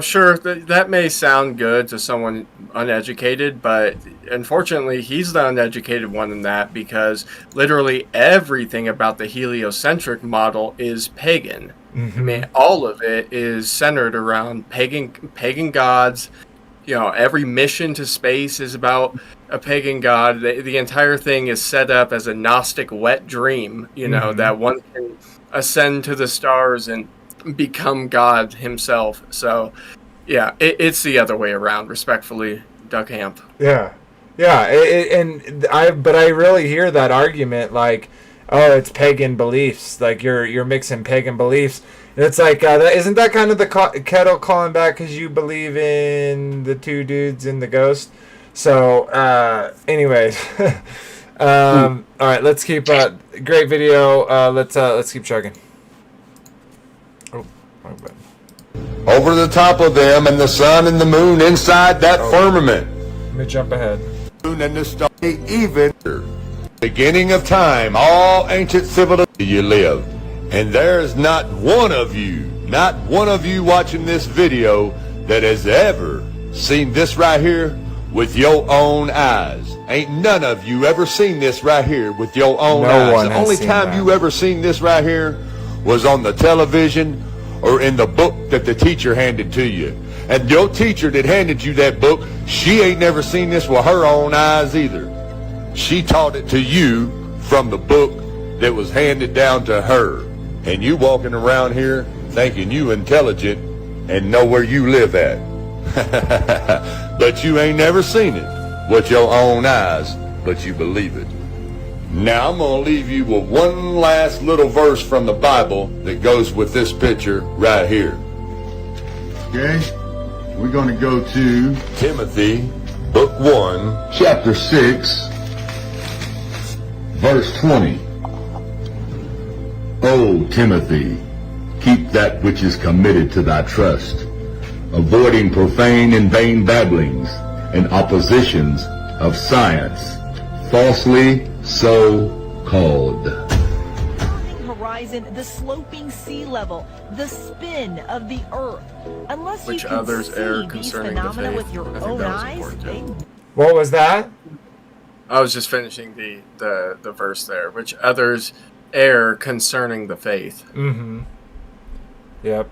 Sure, that may sound good to someone uneducated, but unfortunately, he's the uneducated one in that because literally everything about the heliocentric model is pagan. Mm-hmm. I mean, all of it is centered around pagan gods. Every mission to space is about a pagan god. The entire thing is set up as a Gnostic wet dream, mm-hmm. that one can ascend to the stars and become God himself. So, yeah, it's the other way around, respectfully, Doug Hamp. Yeah. But I really hear that argument like, oh, it's pagan beliefs. Like you're mixing pagan beliefs. And it's like, isn't that kind of the kettle calling back because you believe in the two dudes and the ghost? So, anyways, all right, let's keep great video. Let's keep chugging. Over the top of them, and the sun and the moon inside that firmament. Let me jump ahead. Moon and the star, even beginning of time, all ancient civilizations you live, and there's not one of you watching this video that has ever seen this right here with your own eyes. Ain't none of you ever seen this right here with your own eyes. The only time you ever seen this right here was on the television or in the book that the teacher handed to you. And your teacher that handed you that book, she ain't never seen this with her own eyes either. She taught it to you from the book that was handed down to her. And you walking around here thinking you intelligent and know where you live at. But you ain't never seen it with your own eyes, but you believe it. Now I'm going to leave you with one last little verse from the Bible that goes with this picture right here. Okay? We're going to go to Timothy, book 1, chapter 6, verse 20. O Timothy, keep that which is committed to thy trust, avoiding profane and vain babblings and oppositions of science, falsely so called. Horizon, the sloping sea level, the spin of the earth. Unless Which you can others see err these concerning the phenomena faith. with your I think own that was eyes, important, too. What was that? I was just finishing the verse there. Which others err concerning the faith. Mm-hmm. Yep.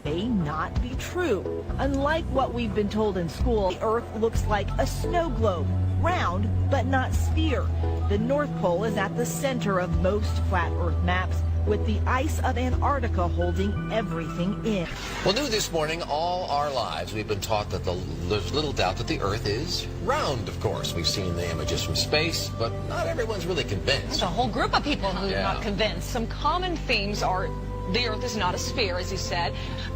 may not be true. Unlike what we've been told in school, the Earth looks like a snow globe, round but not sphere. The North Pole is at the center of most flat Earth maps, with the ice of Antarctica holding everything in. Well, new this morning, all our lives, we've been taught that there's little doubt that the Earth is round, of course. We've seen the images from space, but not everyone's really convinced. There's a whole group of people who are not convinced. Some common themes are the Earth is not a sphere, as you said.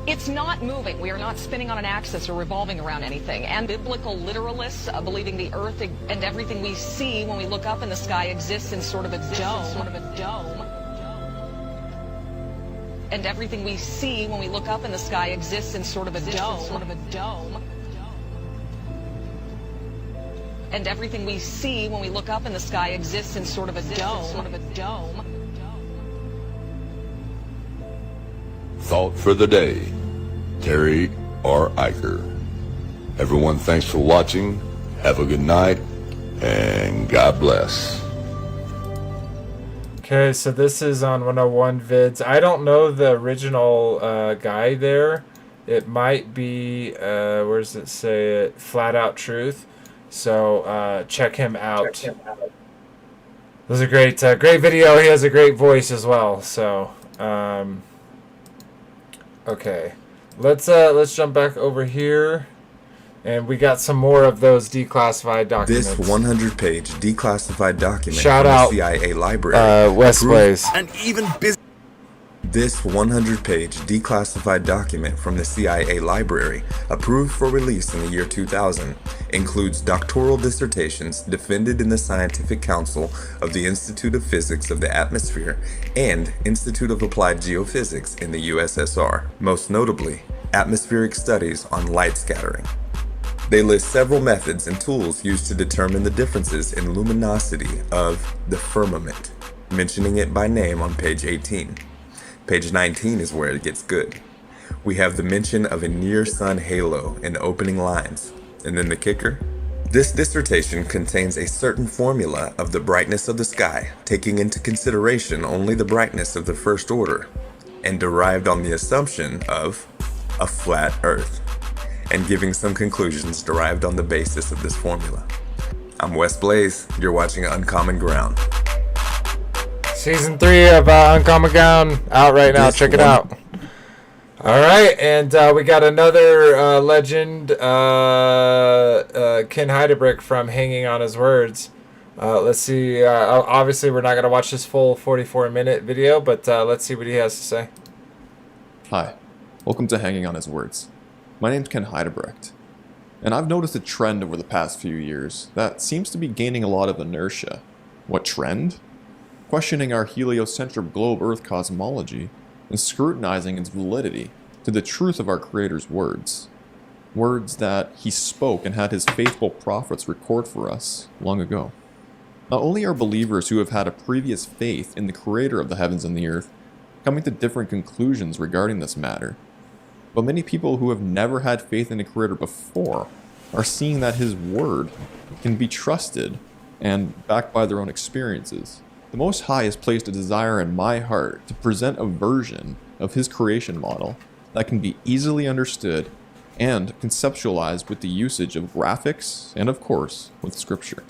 It's not moving. We are not spinning on an axis or revolving around anything. And biblical literalists believing the Earth and everything we see when we look up in the sky exists in sort of a dome. And everything we see when we look up in the sky exists in sort of a dome. And everything we see when we look up in the sky exists in sort of a dome. Thought for the day, Terry R. Eicher. Everyone, thanks for watching. Have a good night, and God bless. Okay, so this is on 101 Vids. I don't know the original guy there. It might be, where does it say it? Flat Out Truth. So check him out. It was a great video. He has a great voice as well. So, okay. Let's jump back over here. And we got some more of those declassified documents. This 100-page declassified document Shout from out, the CIA library. West Blaze. And even This 100-page declassified document from the CIA library, approved for release in the year 2000, includes doctoral dissertations defended in the Scientific Council of the Institute of Physics of the Atmosphere and Institute of Applied Geophysics in the USSR, most notably, atmospheric studies on light scattering. They list several methods and tools used to determine the differences in luminosity of the firmament, mentioning it by name on page 18. Page 19 is where it gets good. We have the mention of a near-sun halo in the opening lines, and then the kicker. This dissertation contains a certain formula of the brightness of the sky, taking into consideration only the brightness of the first order, and derived on the assumption of a flat Earth, and giving some conclusions derived on the basis of this formula. I'm West Blaze, you're watching Uncommon Ground. Season 3 of Uncommon Ground out right now. Check it out. All right, and we got another legend, Ken Heidebrick from Hanging on His Words. Let's see. Obviously, we're not going to watch this full 44-minute video, but let's see what he has to say. Hi, welcome to Hanging on His Words. My name's Ken Heidebrecht, and I've noticed a trend over the past few years that seems to be gaining a lot of inertia. What trend? Questioning our heliocentric globe Earth cosmology and scrutinizing its validity to the truth of our Creator's words. Words that He spoke and had His faithful prophets record for us long ago. Not only are believers who have had a previous faith in the Creator of the heavens and the earth coming to different conclusions regarding this matter, but many people who have never had faith in the Creator before are seeing that His word can be trusted and backed by their own experiences. The Most High has placed a desire in my heart to present a version of His creation model that can be easily understood and conceptualized with the usage of graphics and, of course, with Scripture.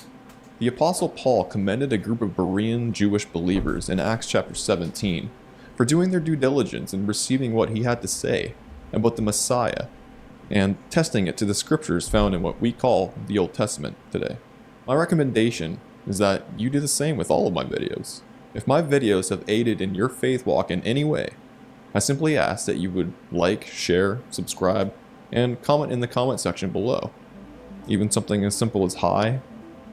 The Apostle Paul commended a group of Berean Jewish believers in Acts chapter 17 for doing their due diligence in receiving what he had to say about the Messiah and testing it to the Scriptures found in what we call the Old Testament today. My recommendation is that you do the same with all of my videos. If my videos have aided in your faith walk in any way, I simply ask that you would like, share, subscribe, and comment in the comment section below. Even something as simple as hi,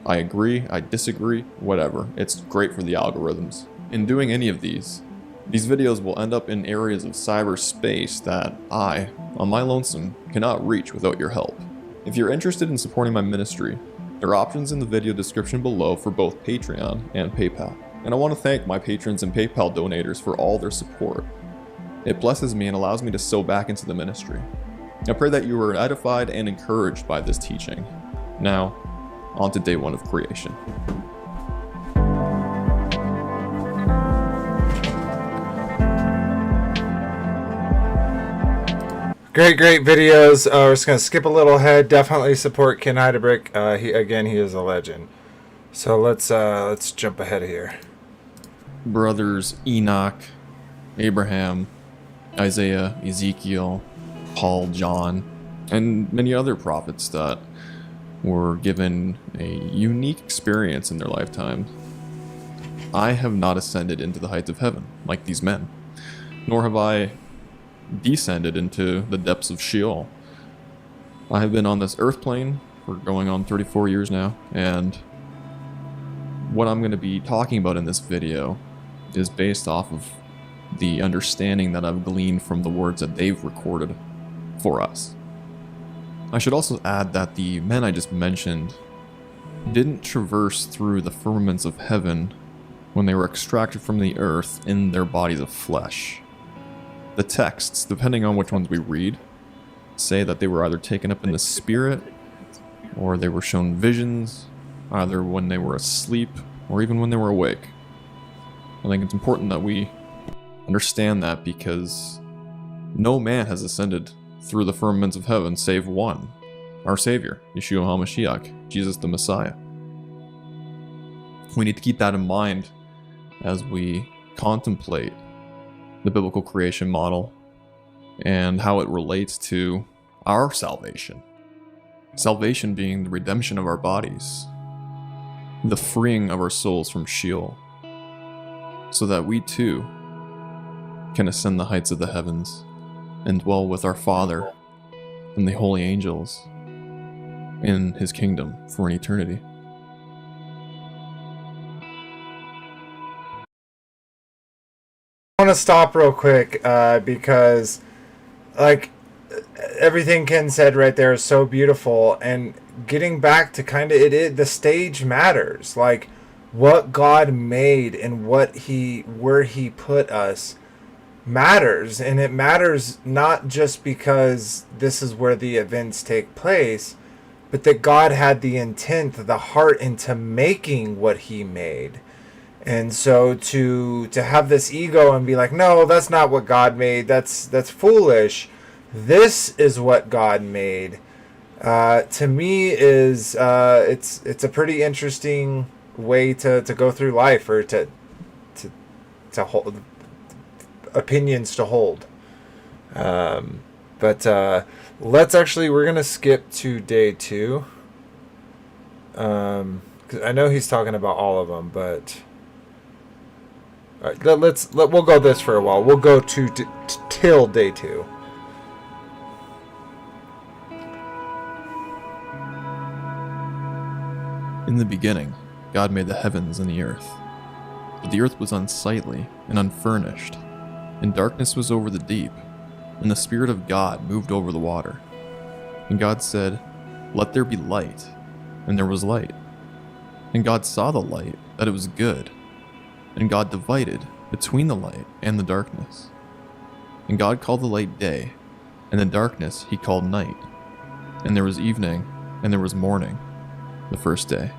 I agree, I disagree, whatever. It's great for the algorithms. In doing any of these videos will end up in areas of cyberspace that I, on my lonesome, cannot reach without your help. If you're interested in supporting my ministry, there are options in the video description below for both Patreon and PayPal. And I want to thank my patrons and PayPal donators for all their support. It blesses me and allows me to sow back into the ministry. I pray that you are edified and encouraged by this teaching. Now, on to day 1 of creation. Great videos. We're just gonna skip a little ahead. Definitely support Ken Heidebrick. He is a legend. So let's jump ahead here. Brothers Enoch, Abraham, Isaiah, Ezekiel, Paul, John, and many other prophets that were given a unique experience in their lifetime. I have not ascended into the heights of heaven like these men, nor have I descended into the depths of Sheol. I have been on this earth plane for going on 34 years now, and what I'm going to be talking about in this video is based off of the understanding that I've gleaned from the words that they've recorded for us. I should also add that the men I just mentioned didn't traverse through the firmaments of heaven when they were extracted from the earth in their bodies of flesh. The texts, depending on which ones we read, say that they were either taken up in the spirit, or they were shown visions, either when they were asleep, or even when they were awake. I think it's important that we understand that, because no man has ascended through the firmaments of heaven save one, our Savior, Yeshua HaMashiach, Jesus the Messiah. We need to keep that in mind as we contemplate the biblical creation model and how it relates to our salvation. Salvation being the redemption of our bodies, the freeing of our souls from Sheol, so that we too can ascend the heights of the heavens and dwell with our Father and the holy angels in His kingdom for an eternity. I want to stop real quick because, like, everything Ken said right there is so beautiful, and getting back to kind of the stage matters. Like, what God made and where He put us matters, and it matters not just because this is where the events take place, but that God had the intent, the heart into making what He made. And so to have this ego and be like, no, that's not what God made, that's foolish, this is what God made, to me is it's a pretty interesting way to go through life, or to hold opinions to hold. But we're gonna skip to day 2, 'cause I know he's talking about all of them, but all right, we'll go this for a while. We'll go till day 2. In the beginning, God made the heavens and the earth. But the earth was unsightly and unfurnished, and darkness was over the deep, and the Spirit of God moved over the water. And God said, "Let there be light," and there was light. And God saw the light, that it was good. And God divided between the light and the darkness. And God called the light day, and the darkness He called night. And there was evening, and there was morning, the first day.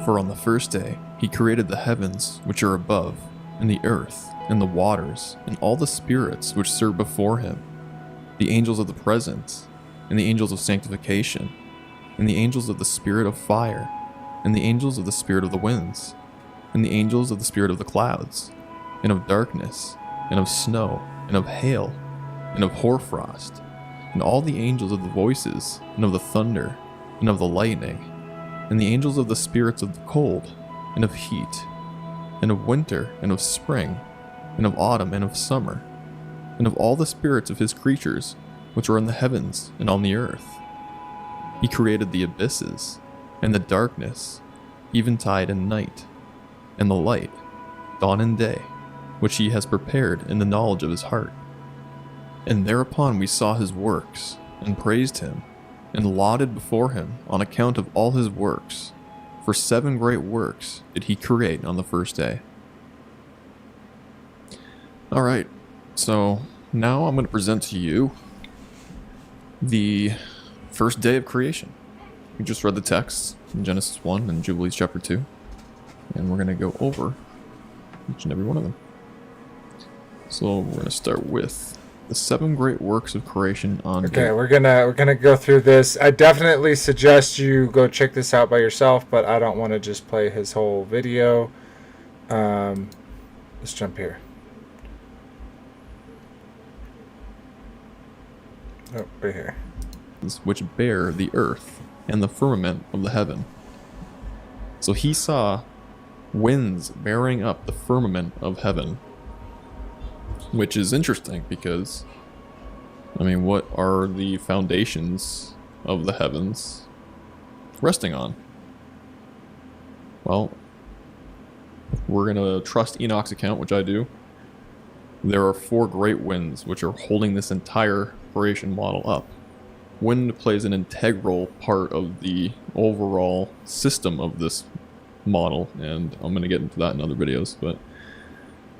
For on the first day He created the heavens which are above, and the earth, and the waters, and all the spirits which serve before Him, the angels of the presence, and the angels of sanctification, and the angels of the spirit of fire, and the angels of the spirit of the winds, and the angels of the spirit of the clouds, and of darkness, and of snow, and of hail, and of hoarfrost, and all the angels of the voices, and of the thunder, and of the lightning, and the angels of the spirits of the cold, and of heat, and of winter, and of spring, and of autumn, and of summer, and of all the spirits of his creatures, which are in the heavens and on the earth. He created the abysses, and the darkness, eventide and night, and the light, dawn and day, which he has prepared in the knowledge of his heart. And thereupon we saw his works, and praised him, and lauded before him on account of all his works. For 7 great works did he create on the first day. Alright, so now I'm going to present to you the first day of creation. We just read the text in Genesis 1 and Jubilees chapter 2, and we're going to go over each and every one of them. So we're going to start with the 7 great works of creation on Okay, we're gonna go through this. I definitely suggest you go check this out by yourself, but I don't want to just play his whole video. Let's jump here. Oh, right here. Which bear the earth and the firmament of the heaven. So he saw winds bearing up the firmament of heaven, which is interesting because, I mean, what are the foundations of the heavens resting on? Well, we're going to trust Enoch's account, which I do. There are 4 great winds which are holding this entire creation model up. Wind plays an integral part of the overall system of this model, and I'm going to get into that in other videos, but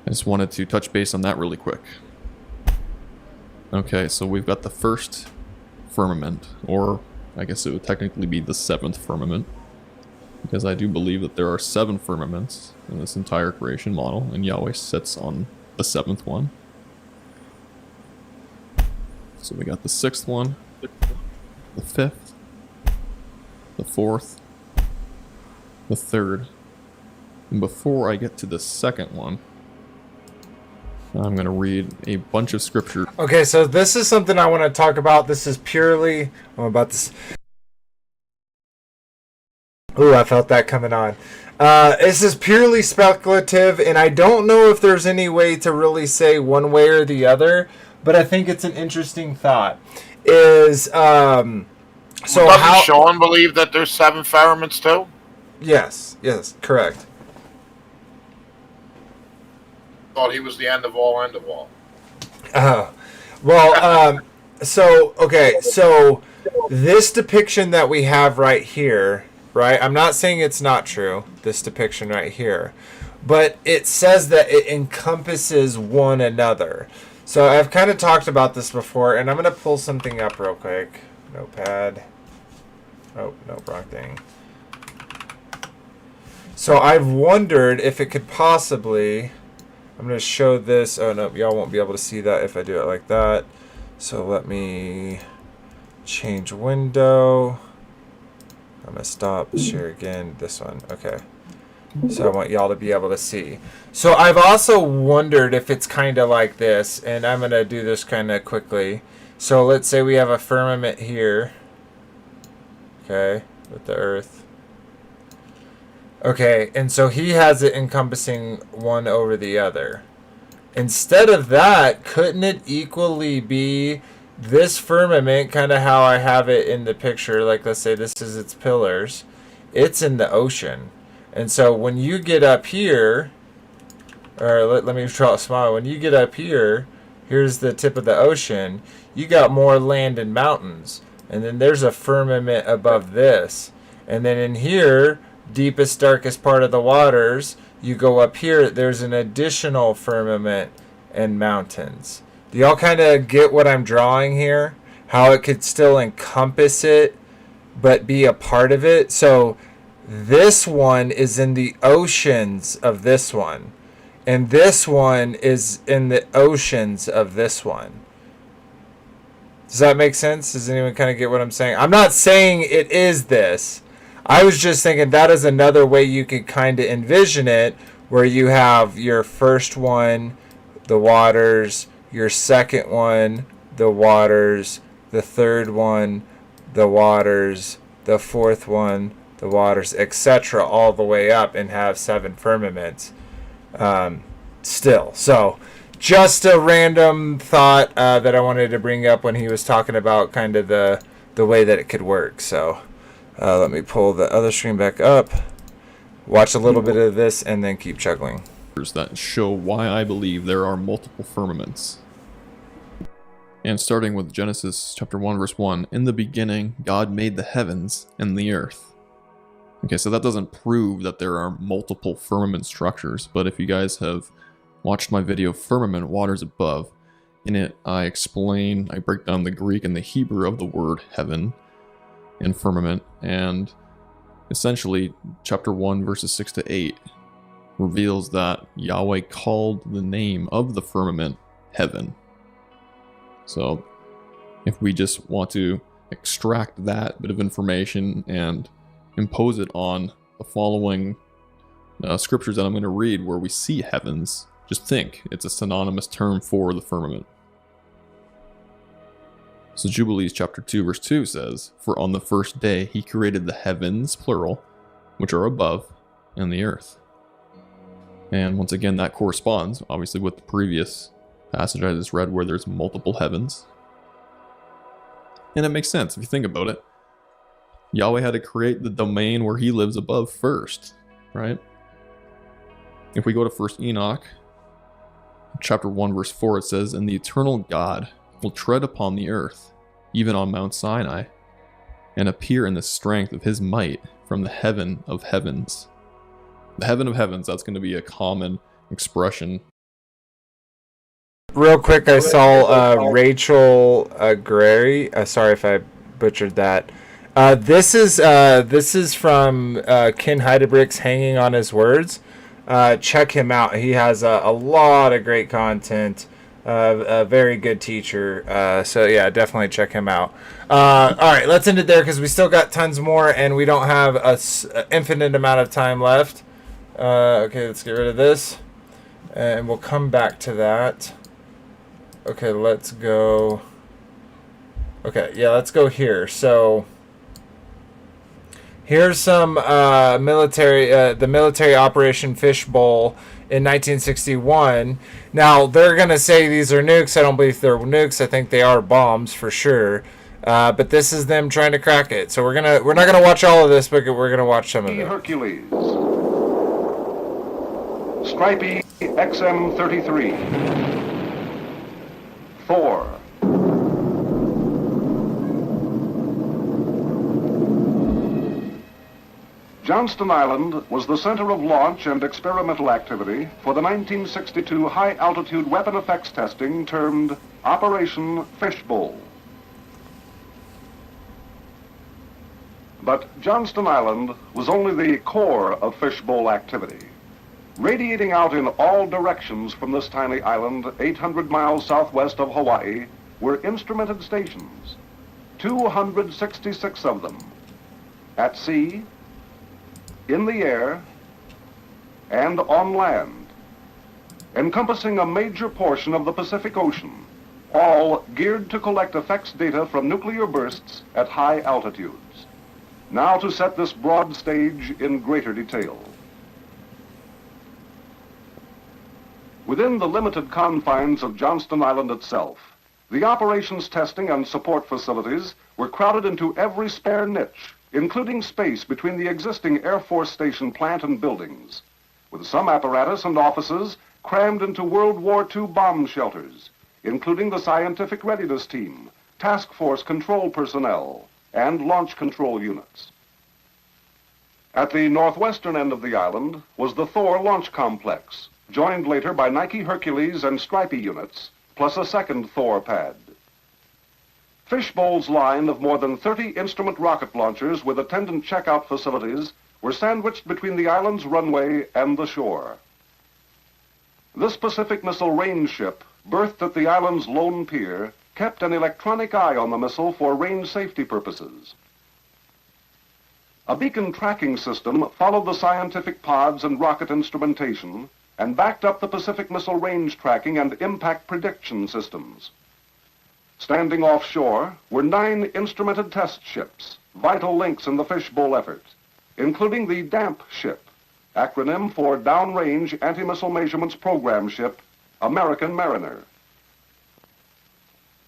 I just wanted to touch base on that really quick. Okay, so we've got the first firmament, or I guess it would technically be the 7th firmament, because I do believe that there are 7 firmaments in this entire creation model, and Yahweh sits on the 7th one. So we got the 6th one, the 5th, the 4th, the 3rd, and before I get to the 2nd one, I'm going to read a bunch of scripture. Okay, so this is something I want to talk about. This is purely... I'm about this... Ooh, I felt that coming on. This is purely speculative, and I don't know if there's any way to really say one way or the other, but I think it's an interesting thought. Is, so doesn't Sean believe that there's 7 firmaments too? Yes, correct. Thought he was the end of all. Well, so this depiction that we have right here, right? I'm not saying it's not true, this depiction right here, but it says that it encompasses one another. So I've kind of talked about this before, and I'm going to pull something up real quick. Notepad. Oh, no, wrong thing. So I've wondered if it could possibly... I'm going to show this. Oh, no, y'all won't be able to see that if I do it like that. So let me change window. I'm going to stop, share again, this one. Okay. So I want y'all to be able to see. So I've also wondered if it's kind of like this, and I'm going to do this kind of quickly. So let's say we have a firmament here. Okay, with the earth. Okay, and so he has it encompassing one over the other. Instead of that, couldn't it equally be this firmament, kind of how I have it in the picture, like let's say this is its pillars, it's in the ocean. And so when you get up here, or let me draw a smile, when you get up here, here's the tip of the ocean, you got more land and mountains. And then there's a firmament above this. And then in here, deepest, darkest part of the waters, you go up here, there's an additional firmament and mountains. Do y'all kind of get what I'm drawing here? How it could still encompass it, but be a part of it? So this one is in the oceans of this one. And this one is in the oceans of this one. Does that make sense? Does anyone kind of get what I'm saying? I'm not saying it is this. I was just thinking that is another way you could kind of envision it, where you have your first one, the waters, your second one, the waters, the third one, the waters, the fourth one, the waters, etc., all the way up, and have 7 firmaments still. So just a random thought that I wanted to bring up when he was talking about kind of the way that it could work. So let me pull the other screen back up, watch a little bit of this, and then keep chuckling. That show why I believe there are multiple firmaments. And starting with Genesis chapter 1 verse 1, in the beginning God made the heavens and the earth. Okay, so that doesn't prove that there are multiple firmament structures, but if you guys have watched my video Firmament, Waters Above, in it I break down the Greek and the Hebrew of the word heaven and firmament, and essentially chapter 1 verses 6 to 8 reveals that Yahweh called the name of the firmament heaven. So if we just want to extract that bit of information and impose it on the following scriptures that I'm going to read where we see heavens, just think it's a synonymous term for the firmament. So Jubilees chapter 2 verse 2 says, "For on the first day he created the heavens, plural, which are above, and the earth." And once again, that corresponds, obviously, with the previous passage I just read where there's multiple heavens. And it makes sense if you think about it. Yahweh had to create the domain where he lives above first, right? If we go to 1 Enoch, chapter 1 verse 4, it says, "And the eternal God will tread upon the earth, even on Mount Sinai, and appear in the strength of his might from the heaven of heavens." The heaven of heavens, that's going to be a common expression. Real quick, I saw Rachel Grary. Sorry if I butchered that. This is from Ken Heidebrick's Hanging on His Words. Check him out. He has a lot of great content. A very good teacher. So yeah, definitely check him out. All right, let's end it there because we still got tons more and we don't have an infinite amount of time left. Okay, let's get rid of this. And we'll come back to that. Okay, let's go. Okay, yeah, let's go here. So here's some military, the military Operation Fishbowl in 1961. Now, they're going to say these are nukes. I don't believe they're nukes. I think they are bombs for sure. But this is them trying to crack it. So we're not going to watch all of this, but we're going to watch some of it. Hercules. Stripey XM-33. Thor. Johnston Island was the center of launch and experimental activity for the 1962 high-altitude weapon effects testing termed Operation Fishbowl. But Johnston Island was only the core of Fishbowl activity. Radiating out in all directions from this tiny island, 800 miles southwest of Hawaii, were instrumented stations, 266 of them, at sea, in the air, and on land, encompassing a major portion of the Pacific Ocean, all geared to collect effects data from nuclear bursts at high altitudes. Now to set this broad stage in greater detail. Within the limited confines of Johnston Island itself, the operations testing and support facilities were crowded into every spare niche, including space between the existing Air Force Station plant and buildings, with some apparatus and offices crammed into World War II bomb shelters, including the Scientific Readiness Team, Task Force control personnel, and launch control units. At the northwestern end of the island was the Thor launch complex, joined later by Nike Hercules and Stripey units, plus a second Thor pad. Fishbowl's line of more than 30 instrument rocket launchers with attendant checkout facilities were sandwiched between the island's runway and the shore. This Pacific Missile range ship, berthed at the island's lone pier, kept an electronic eye on the missile for range safety purposes. A beacon tracking system followed the scientific pods and rocket instrumentation and backed up the Pacific Missile range tracking and impact prediction systems. Standing offshore were 9 instrumented test ships, vital links in the fishbowl effort, including the DAMP ship, acronym for Downrange Anti-Missile Measurements Program Ship, American Mariner.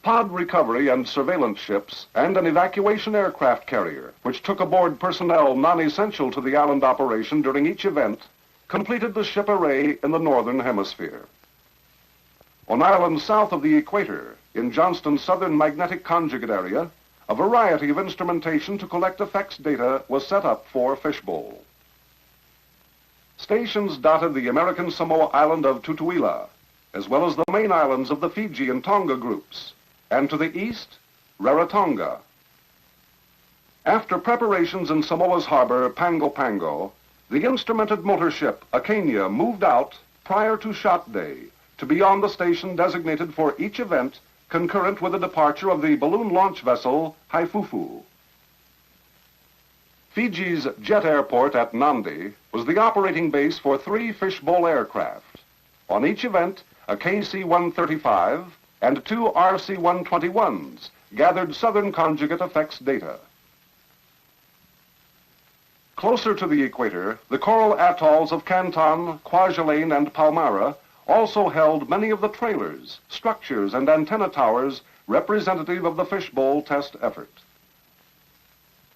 Pod recovery and surveillance ships, and an evacuation aircraft carrier, which took aboard personnel non-essential to the island operation during each event, completed the ship array in the northern hemisphere. On islands south of the equator, in Johnston's southern magnetic conjugate area, a variety of instrumentation to collect effects data was set up for fishbowl. Stations dotted the American Samoa island of Tutuila, as well as the main islands of the Fiji and Tonga groups, and to the east, Rarotonga. After preparations in Samoa's harbor, Pango Pango, the instrumented motor ship Acania moved out prior to shot day to be on the station designated for each event concurrent with the departure of the balloon launch vessel Haifufu. Fiji's jet airport at Nandi was the operating base for 3 fishbowl aircraft. On each event, a KC-135 and 2 RC-121s gathered southern conjugate effects data. Closer to the equator, the coral atolls of Canton, Kwajalein, and Palmyra also held many of the trailers, structures, and antenna towers representative of the fishbowl test effort.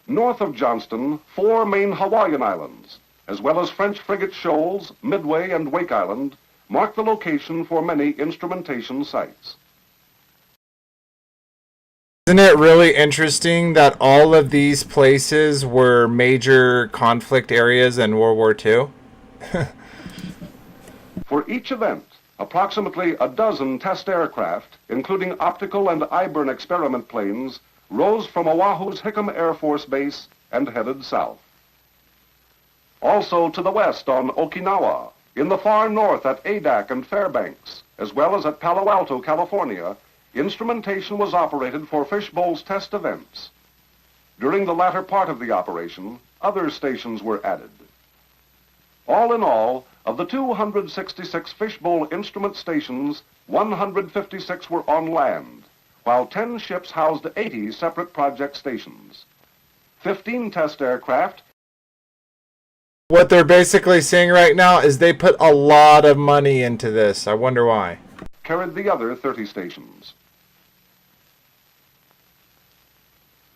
North of Johnston, 4 main Hawaiian islands, as well as French frigate shoals, Midway, and Wake Island, mark the location for many instrumentation sites. Isn't it really interesting that all of these places were major conflict areas in World War II? For each event, approximately a dozen test aircraft, including optical and I-burn experiment planes, rose from Oahu's Hickam Air Force Base and headed south. Also to the west on Okinawa, in the far north at Adak and Fairbanks, as well as at Palo Alto, California, instrumentation was operated for fishbowl's test events. During the latter part of the operation, other stations were added. All in all, of the 266 fishbowl instrument stations, 156 were on land, while 10 ships housed 80 separate project stations. 15 test aircraft. What they're basically saying right now is they put a lot of money into this. I wonder why. Carried the other 30 stations.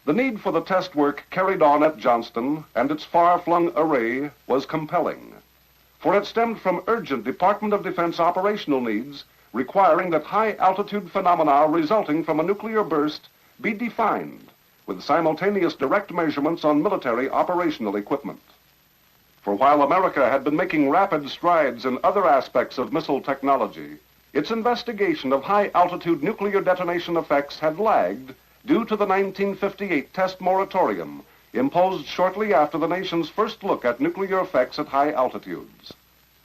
The need for the test work carried on at Johnston and its far-flung array was compelling, for it stemmed from urgent Department of Defense operational needs requiring that high-altitude phenomena resulting from a nuclear burst be defined with simultaneous direct measurements on military operational equipment. For while America had been making rapid strides in other aspects of missile technology, its investigation of high-altitude nuclear detonation effects had lagged due to the 1958 test moratorium imposed shortly after the nation's first look at nuclear effects at high altitudes.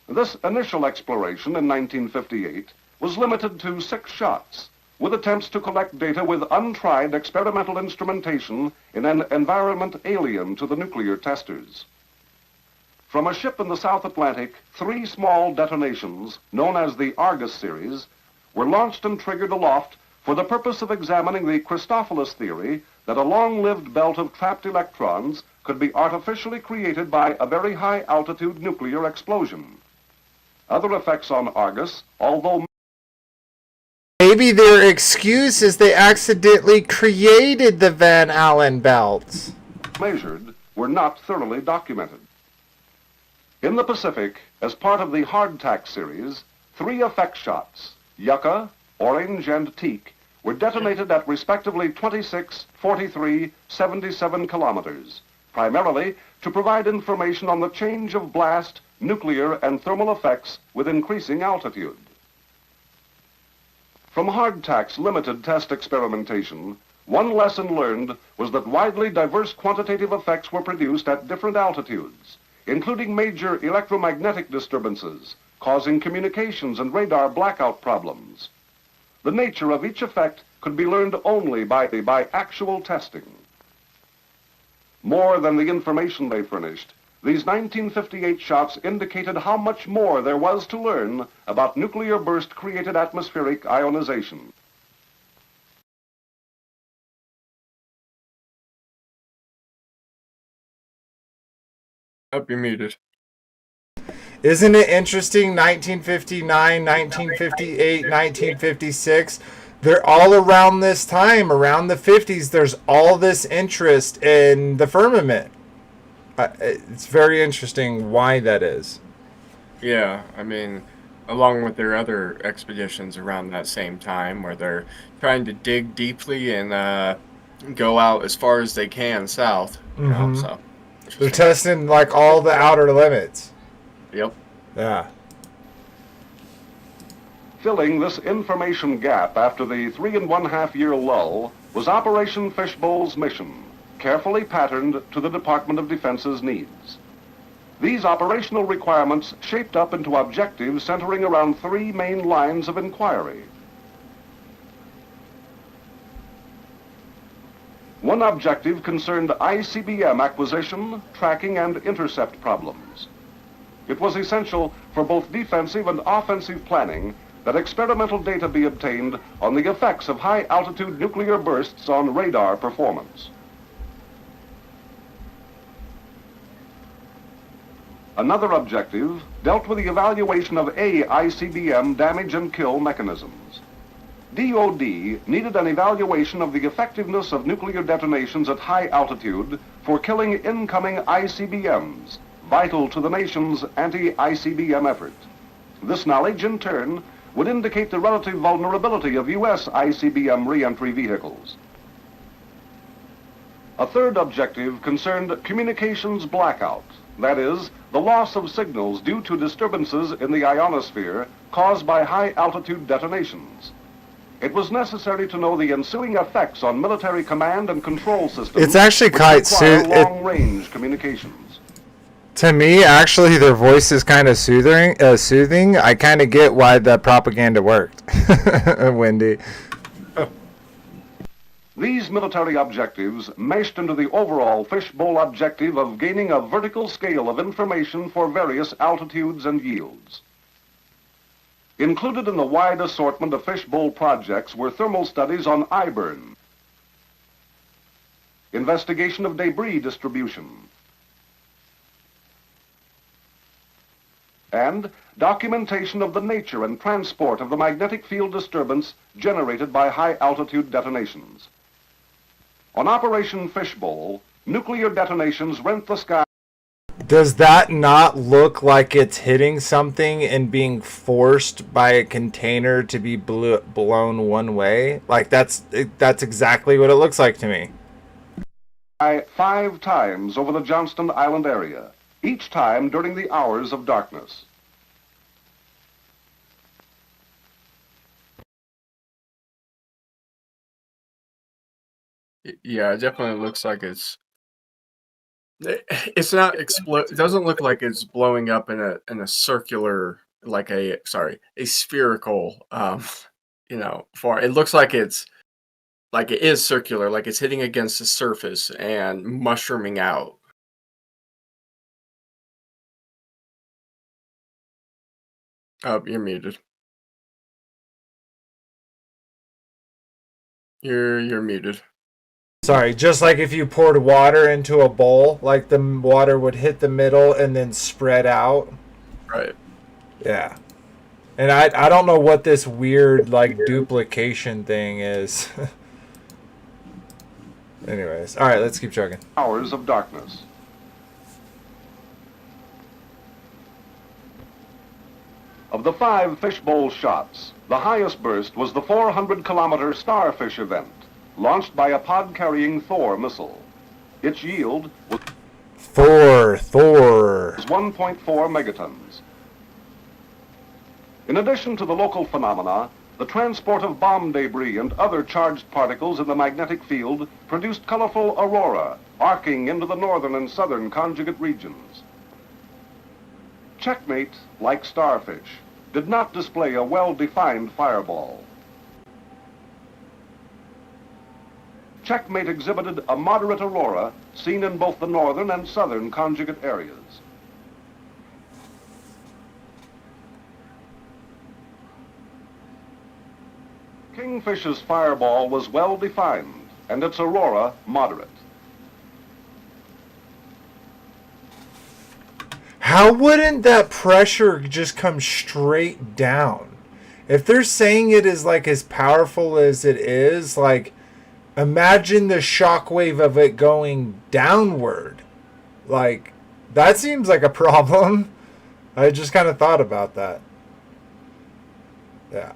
This initial exploration in 1958 was limited to 6 shots, with attempts to collect data with untried experimental instrumentation in an environment alien to the nuclear testers. From a ship in the South Atlantic, 3 small detonations, known as the Argus series, were launched and triggered aloft for the purpose of examining the Christophilus theory that a long-lived belt of trapped electrons could be artificially created by a very high-altitude nuclear explosion. Other effects on Argus, although Maybe their excuse is they accidentally created the Van Allen belt. measured, were not thoroughly documented. In the Pacific, as part of the Hardtack series, 3 effect shots, Yucca, Orange, and Teak, were detonated at respectively 26, 43, 77 kilometers, primarily to provide information on the change of blast, nuclear, and thermal effects with increasing altitude. From Hardtack's limited test experimentation, one lesson learned was that widely diverse quantitative effects were produced at different altitudes, including major electromagnetic disturbances, causing communications and radar blackout problems. The nature of each effect could be learned only by actual testing. More than the information they furnished, these 1958 shots indicated how much more there was to learn about nuclear burst-created atmospheric ionization. Oh, you're muted. Isn't it interesting? 1959, 1958, 1956. They're all around this time, around the 50s. There's all this interest in the firmament. It's very interesting why that is. Yeah, I mean, along with their other expeditions around that same time, where they're trying to dig deeply and go out as far as they can south. You know, so they're testing like all the outer limits. Yep. Yeah. Filling this information gap after the 3.5-year lull was Operation Fishbowl's mission, carefully patterned to the Department of Defense's needs. These operational requirements shaped up into objectives centering around 3 main lines of inquiry. One objective concerned ICBM acquisition, tracking, and intercept problems. It was essential for both defensive and offensive planning that experimental data be obtained on the effects of high-altitude nuclear bursts on radar performance. Another objective dealt with the evaluation of ICBM damage and kill mechanisms. DoD needed an evaluation of the effectiveness of nuclear detonations at high altitude for killing incoming ICBMs, vital to the nation's anti-ICBM effort. This knowledge, in turn, would indicate the relative vulnerability of U.S. ICBM re-entry vehicles. A third objective concerned communications blackout, that is, the loss of signals due to disturbances in the ionosphere caused by high-altitude detonations. It was necessary to know the ensuing effects on military command and control systems. It's actually quite long-range communications. To me, actually, their voice is kind of soothing. I kind of get why the propaganda worked. Wendy. These military objectives meshed into the overall fishbowl objective of gaining a vertical scale of information for various altitudes and yields. Included in the wide assortment of fishbowl projects were thermal studies on eye burn, investigation of debris distribution, and documentation of the nature and transport of the magnetic field disturbance generated by high-altitude detonations. On Operation Fishbowl, nuclear detonations rent the sky. Does that not look like it's hitting something and being forced by a container to be blown one way? Like that's exactly what it looks like to me. 5 times over the Johnston Island area, each time during the hours of darkness. Yeah, it definitely looks like it's not it doesn't look like it's blowing up in a circular, like a spherical form. It looks like it is circular, like it's hitting against the surface and mushrooming out. Oh, you're muted. You're muted. Sorry, just like if you poured water into a bowl, like the water would hit the middle and then spread out. Right. Yeah. And I don't know what this weird like duplication thing is. Anyways, all right, let's keep chugging. Hours of darkness. Of the 5 fishbowl shots, the highest burst was the 400-kilometer Starfish event, launched by a pod-carrying Thor missile. Its yield was Thor. 1.4 megatons. In addition to the local phenomena, the transport of bomb debris and other charged particles in the magnetic field produced colorful aurora, arcing into the northern and southern conjugate regions. Checkmate, like Starfish, did not display a well-defined fireball. Checkmate exhibited a moderate aurora seen in both the northern and southern conjugate areas. Kingfish's fireball was well defined and its aurora moderate. how wouldn't that pressure just come straight down? If they're saying it is like as powerful as it is, like imagine the shockwave of it going downward. Like that seems like a problem. I just kind of thought about that. Yeah.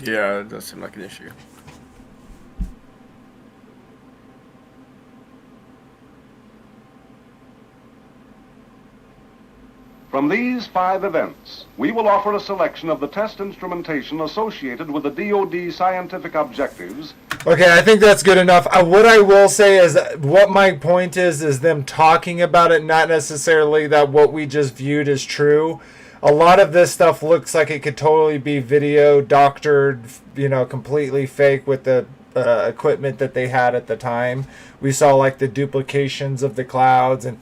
Yeah, it does seem like an issue. From these 5 events, we will offer a selection of the test instrumentation associated with the DoD scientific objectives. Okay, I think that's good enough. What I will say is that what my point is them talking about it, not necessarily that what we just viewed is true. A lot of this stuff looks like it could totally be video doctored, completely fake with the equipment that they had at the time. We saw like the duplications of the clouds, and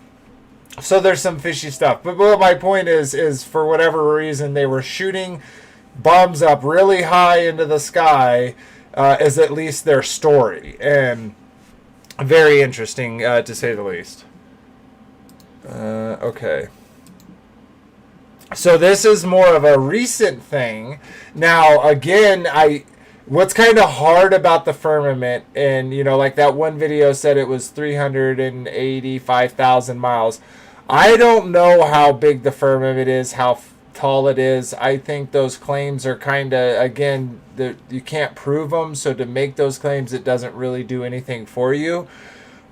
so there's some fishy stuff. But what my point is for whatever reason they were shooting bombs up really high into the sky is at least their story, and very interesting to say the least. Okay. So this is more of a recent thing. Now, again, what's kind of hard about the firmament, and like that one video said it was 385,000 miles. I don't know how big the firmament is, how tall it is. I think those claims are kind of, again, you can't prove them, so to make those claims, it doesn't really do anything for you.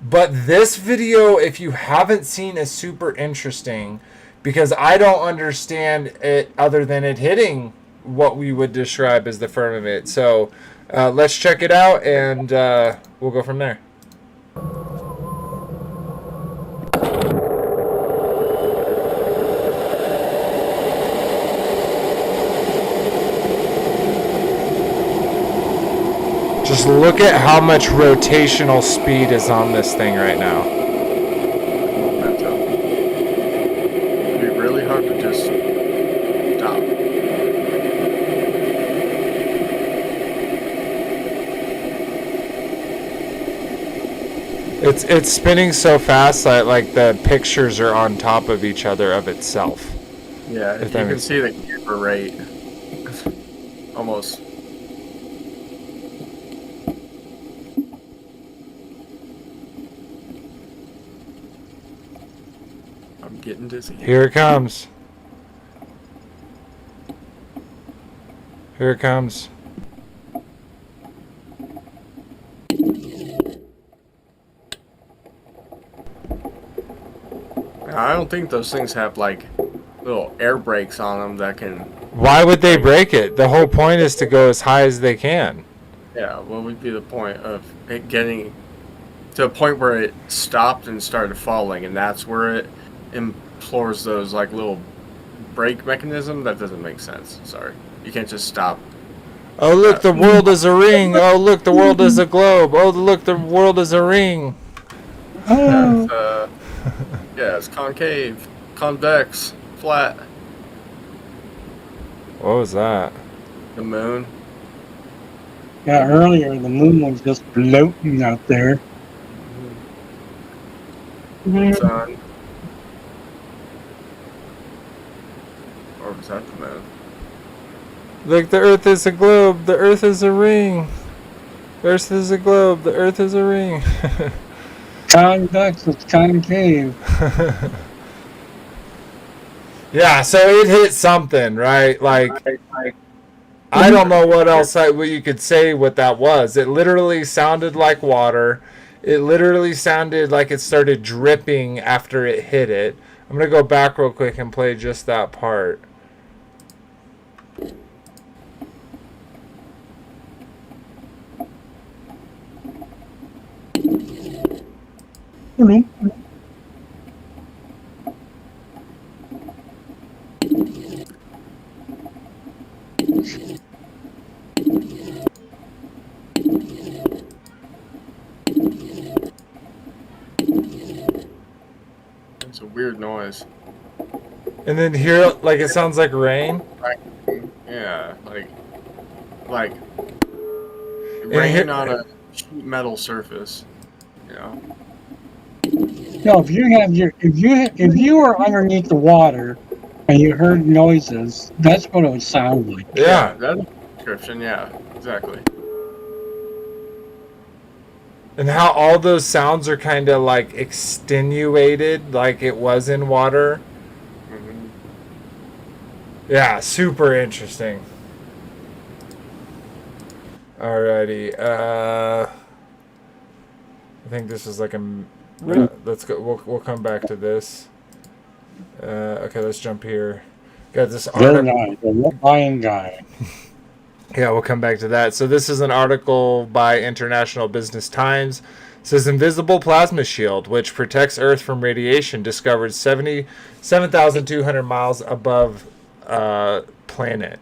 But this video, if you haven't seen, is super interesting, because I don't understand it other than it hitting what we would describe as the firmament. So let's check it out, and we'll go from there. Just look at how much rotational speed is on this thing right now. It'd be really hard to just stop. It's spinning so fast that like the pictures are on top of each other of itself. Yeah, you can see the camera rate. Almost. I'm getting dizzy. Here it comes. Here it comes. I don't think those things have like little air brakes on them that can. Why would they break it? The whole point is to go as high as they can. Yeah, what would be the point of it getting to a point where it stopped and started falling, and that's where it implores those like little brake mechanism? That doesn't make sense. Sorry, you can't just stop. Oh look, the world is a ring. Oh look, the world is a globe. Oh look, the world is a ring. Yeah, it's concave, convex, flat. What was that? The moon. Yeah, earlier the moon was just floating out there. Sun. Or was that the moon? Look, the earth is a globe. The earth is a ring. The earth is a globe. The earth is a ring. Convex is concave. Yeah, so it hit something, right? Like, I don't know what else what you could say what that was. It literally sounded like water. It literally sounded like it started dripping after it hit it. I'm going to go back real quick and play just that part. It's a weird noise. And then here, like, it sounds like rain. Yeah, like rain on a sheet metal surface, you know. No, if you were underneath the water and you heard noises, that's what it would sound like. Yeah. That's a description. Yeah, exactly. And how all those sounds are kind of like extenuated, like it was in water. Mm-hmm. Yeah, super interesting. Alrighty. I think this is like a. Let's go. We'll come back to this. Okay, let's jump here. Got this Very article. nice. The lion guy. Yeah, we'll come back to that. So this is an article by International Business Times. It says invisible plasma shield, which protects Earth from radiation, discovered 77,200 miles above planet.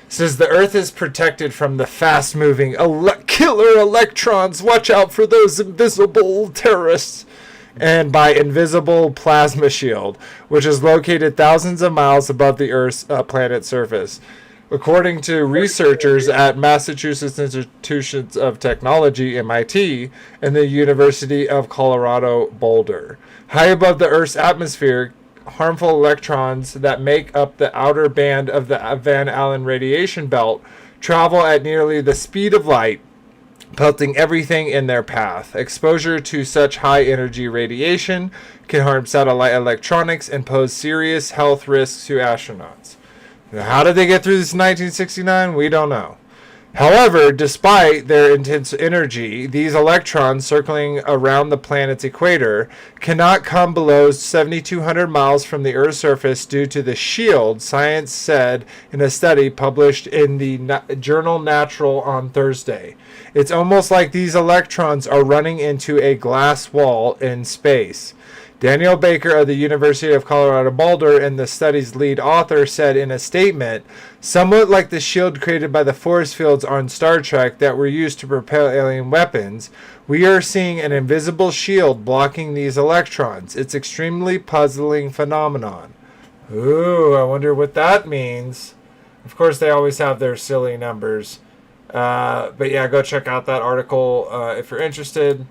It says the Earth is protected from the fast-moving killer electrons. Watch out for those invisible terrorists. And by invisible plasma shield, which is located thousands of miles above the Earth's planet surface. According to researchers at Massachusetts Institute of Technology, MIT, and the University of Colorado, Boulder. High above the Earth's atmosphere, harmful electrons that make up the outer band of the Van Allen radiation belt travel at nearly the speed of light, pelting everything in their path. Exposure to such high-energy radiation can harm satellite electronics and pose serious health risks to astronauts. How did they get through this in 1969? We don't know. However, despite their intense energy, these electrons circling around the planet's equator cannot come below 7,200 miles from the Earth's surface due to the shield, science said in a study published in the journal Natural on Thursday. It's almost like these electrons are running into a glass wall in space. Daniel Baker of the University of Colorado Boulder and the study's lead author said in a statement, somewhat like the shield created by the force fields on Star Trek that were used to propel alien weapons, we are seeing an invisible shield blocking these electrons. It's extremely puzzling phenomenon. Ooh, I wonder what that means. Of course, they always have their silly numbers. But yeah, go check out that article if you're interested.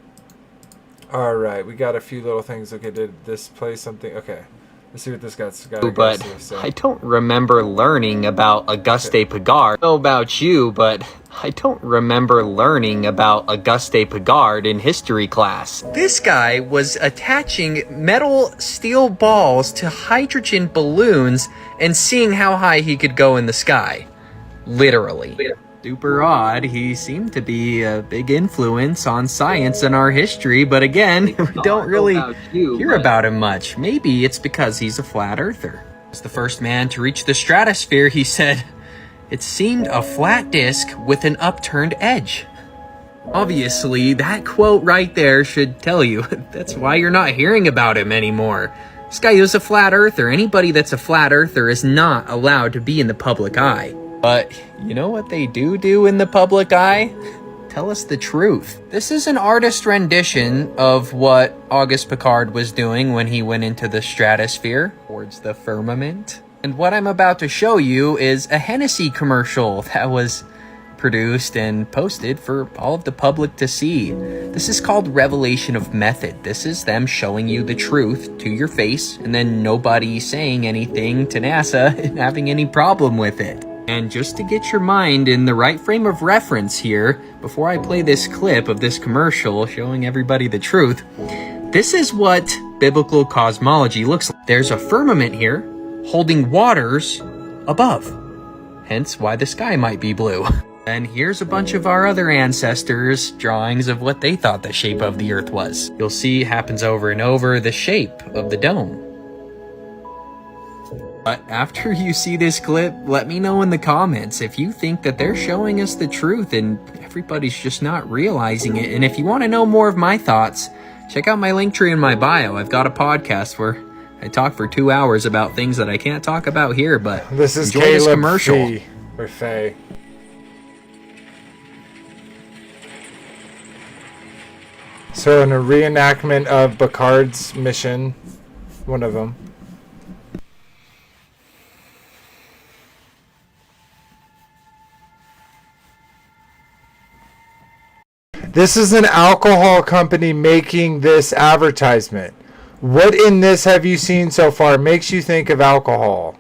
All right, we got a few little things. Okay, did this play something? Okay, let's see what this guy's got. But I don't remember learning about Auguste Picard. I don't know about you, but I don't remember learning about Auguste Picard in history class. This guy was attaching metal steel balls to hydrogen balloons and seeing how high he could go in the sky. Literally. Super odd. He seemed to be a big influence on science and our history, but again, we don't really hear about him much. Maybe it's because he's a flat earther. As the first man to reach the stratosphere, he said, it seemed a flat disc with an upturned edge. Obviously, that quote right there should tell you that's why you're not hearing about him anymore. This guy is a flat earther. Anybody that's a flat earther is not allowed to be in the public eye. But you know what they do in the public eye? Tell us the truth. This is an artist rendition of what Auguste Picard was doing when he went into the stratosphere, towards the firmament. And what I'm about to show you is a Hennessy commercial that was produced and posted for all of the public to see. This is called Revelation of Method. This is them showing you the truth to your face and then nobody saying anything to NASA and having any problem with it. And just to get your mind in the right frame of reference here, before I play this clip of this commercial showing everybody the truth, this is what biblical cosmology looks like. There's a firmament here holding waters above, hence why the sky might be blue. And here's a bunch of our other ancestors' drawings of what they thought the shape of the earth was. You'll see it happens over and over, the shape of the dome. But after you see this clip, let me know in the comments if you think that they're showing us the truth and everybody's just not realizing it. And if you want to know more of my thoughts, check out my link tree in my bio. I've got a podcast where I talk for 2 hours about things that I can't talk about here, but this is enjoy this commercial. Fee, or Faye. So in a reenactment of Picard's mission, one of them. This is an alcohol company making this advertisement. What in this have you seen so far makes you think of alcohol?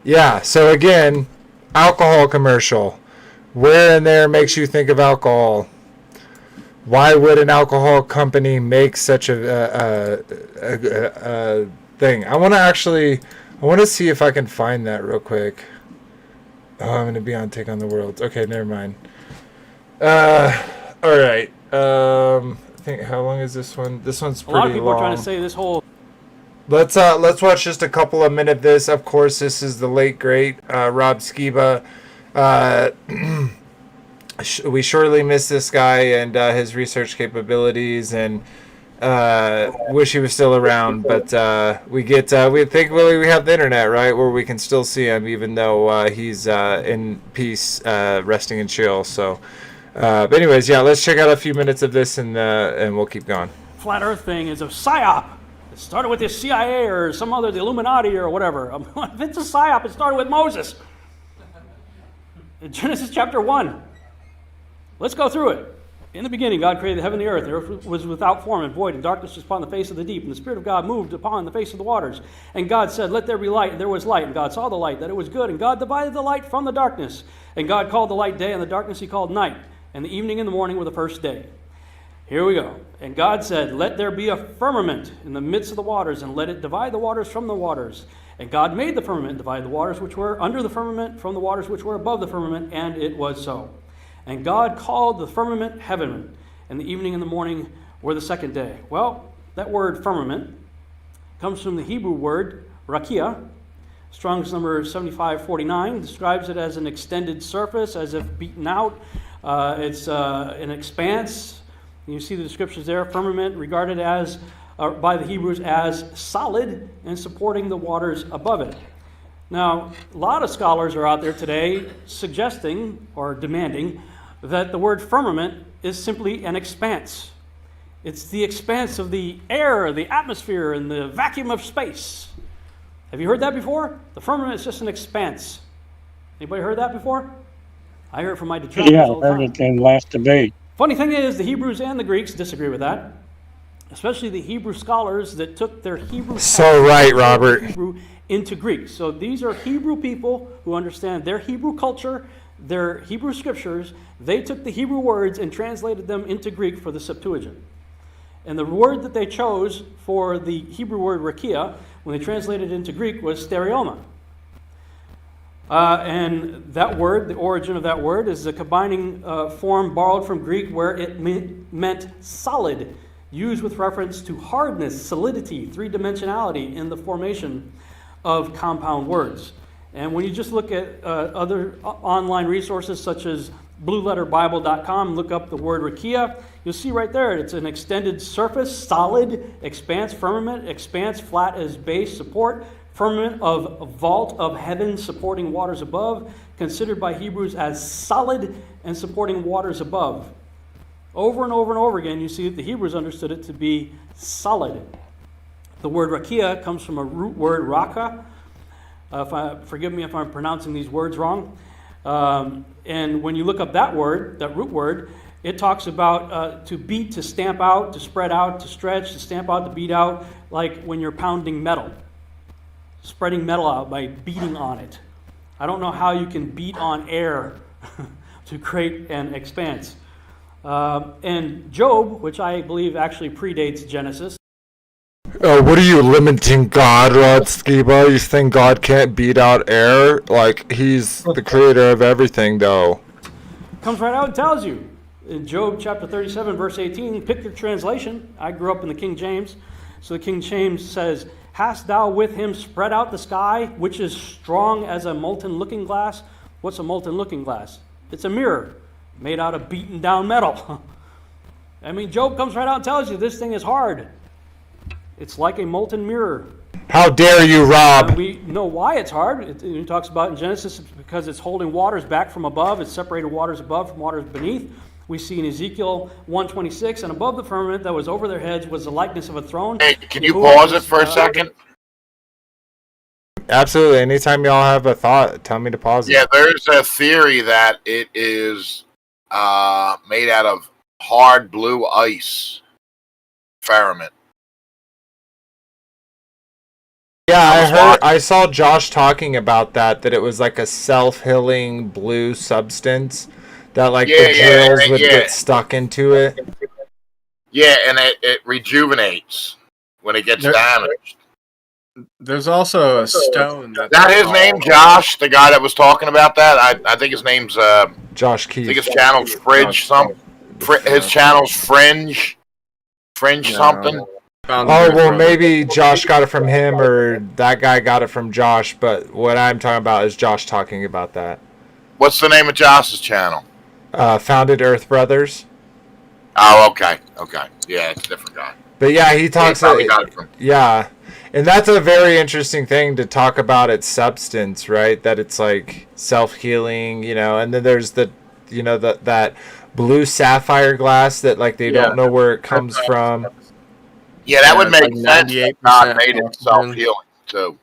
Yeah, so again, alcohol commercial. Where in there makes you think of alcohol? Why would an alcohol company make such a thing? I want to see if I can find that real quick. Oh, I'm going to be on Take on the World. Okay, never mind. All right. I think, how long is this one? This one's pretty long. A lot of people are trying to say this whole... Let's watch just a couple of minutes of this. Of course, this is the late great Rob Skiba. We surely miss this guy and his research capabilities, and wish he was still around. But we thankfully we have the internet, right, where we can still see him, even though he's in peace, resting in chill. So, but anyways, yeah, let's check out a few minutes of this, and we'll keep going. Flat Earth thing is a psyop. It started with the CIA or some other, the Illuminati or whatever. If it's a psyop, it started with Moses. In Genesis chapter 1. Let's go through it. In the beginning, God created the heaven and the earth. The earth was without form and void, and darkness was upon the face of the deep. And the Spirit of God moved upon the face of the waters. And God said, let there be light. And there was light. And God saw the light, that it was good. And God divided the light from the darkness. And God called the light day, and the darkness he called night. And the evening and the morning were the first day. Here we go. And God said, let there be a firmament in the midst of the waters, and let it divide the waters from the waters. And God made the firmament and divided the waters which were under the firmament from the waters which were above the firmament, and it was so. And God called the firmament heaven, and the evening and the morning were the second day. Well, that word firmament comes from the Hebrew word rakia. Strong's number 7549 describes it as an extended surface, as if beaten out. It's an expanse. You see the descriptions there. Firmament regarded as by the Hebrews as solid and supporting the waters above it. Now, a lot of scholars are out there today suggesting or demanding that the word firmament is simply an expanse. It's the expanse of the air, the atmosphere, and the vacuum of space. Have you heard that before? The firmament is just an expanse. Anybody heard that before? I heard it from my detractors all the time. Yeah, I heard it in the last debate. Funny thing is, the Hebrews and the Greeks disagree with that, especially the Hebrew scholars that took their Hebrew Hebrew into Greek. So these are Hebrew people who understand their Hebrew culture, their Hebrew scriptures. They took the Hebrew words and translated them into Greek for the Septuagint. And the word that they chose for the Hebrew word rakia, when they translated it into Greek, was stereoma. And that word, the origin of that word, is a combining form borrowed from Greek where it meant solid, used with reference to hardness, solidity, three-dimensionality in the formation of compound words. And when you just look at other online resources such as blueletterbible.com, look up the word rakia, you'll see right there it's an extended surface, solid, expanse, firmament, expanse, flat as base, support, firmament of a vault of heaven supporting waters above, considered by Hebrews as solid and supporting waters above. Over and over and over again, you see that the Hebrews understood it to be solid. The word rakia comes from a root word raka. Forgive me if I'm pronouncing these words wrong. And when you look up that word, that root word, it talks about to beat, to stamp out, to spread out, to stretch, to stamp out, to beat out, like when you're pounding metal. Spreading metal out by beating on it. I don't know how you can beat on air to create an expanse. And Job, which I believe actually predates Genesis. What are you limiting God, Rod Skiba? You think God can't beat out air? Like, he's the creator of everything, though. Comes right out and tells you. In Job chapter 37, verse 18, pick your translation. I grew up in the King James. So the King James says, Hast thou with him spread out the sky, which is strong as a molten looking glass? What's a molten looking glass? It's a mirror made out of beaten down metal. I mean, Job comes right out and tells you this thing is hard. It's like a molten mirror. How dare you, Rob? And we know why it's hard. He talks about in Genesis because it's holding waters back from above. It's separated waters above from waters beneath. We see in Ezekiel 1:26, and above the firmament that was over their heads was the likeness of a throne. Hey, can you pause it for a second? Absolutely. Anytime y'all have a thought, tell me to pause it. Yeah, there's a theory that it is made out of hard blue ice. Firmament. Yeah, I saw Josh talking about that it was like a self-healing blue substance that like the drills would get stuck into it. Yeah, and it rejuvenates when it gets damaged. There's also a stone. Is that his name, Josh? The guy that was talking about that? I think his name's Josh Keith. I think his channel's Fringe his channel's Fringe something. Oh, well, maybe Josh got it from him or that guy got it from Josh, but what I'm talking about is Josh talking about that. What's the name of Josh's channel? Founded Earth Brothers. Oh, okay. Yeah, it's a different guy. But yeah, he talks got it from. Yeah. And that's a very interesting thing to talk about its substance, right? That it's like self-healing, and then there's the that blue sapphire glass that like they don't know where it comes from. Yeah, that would make sense if God made it self-healing, too.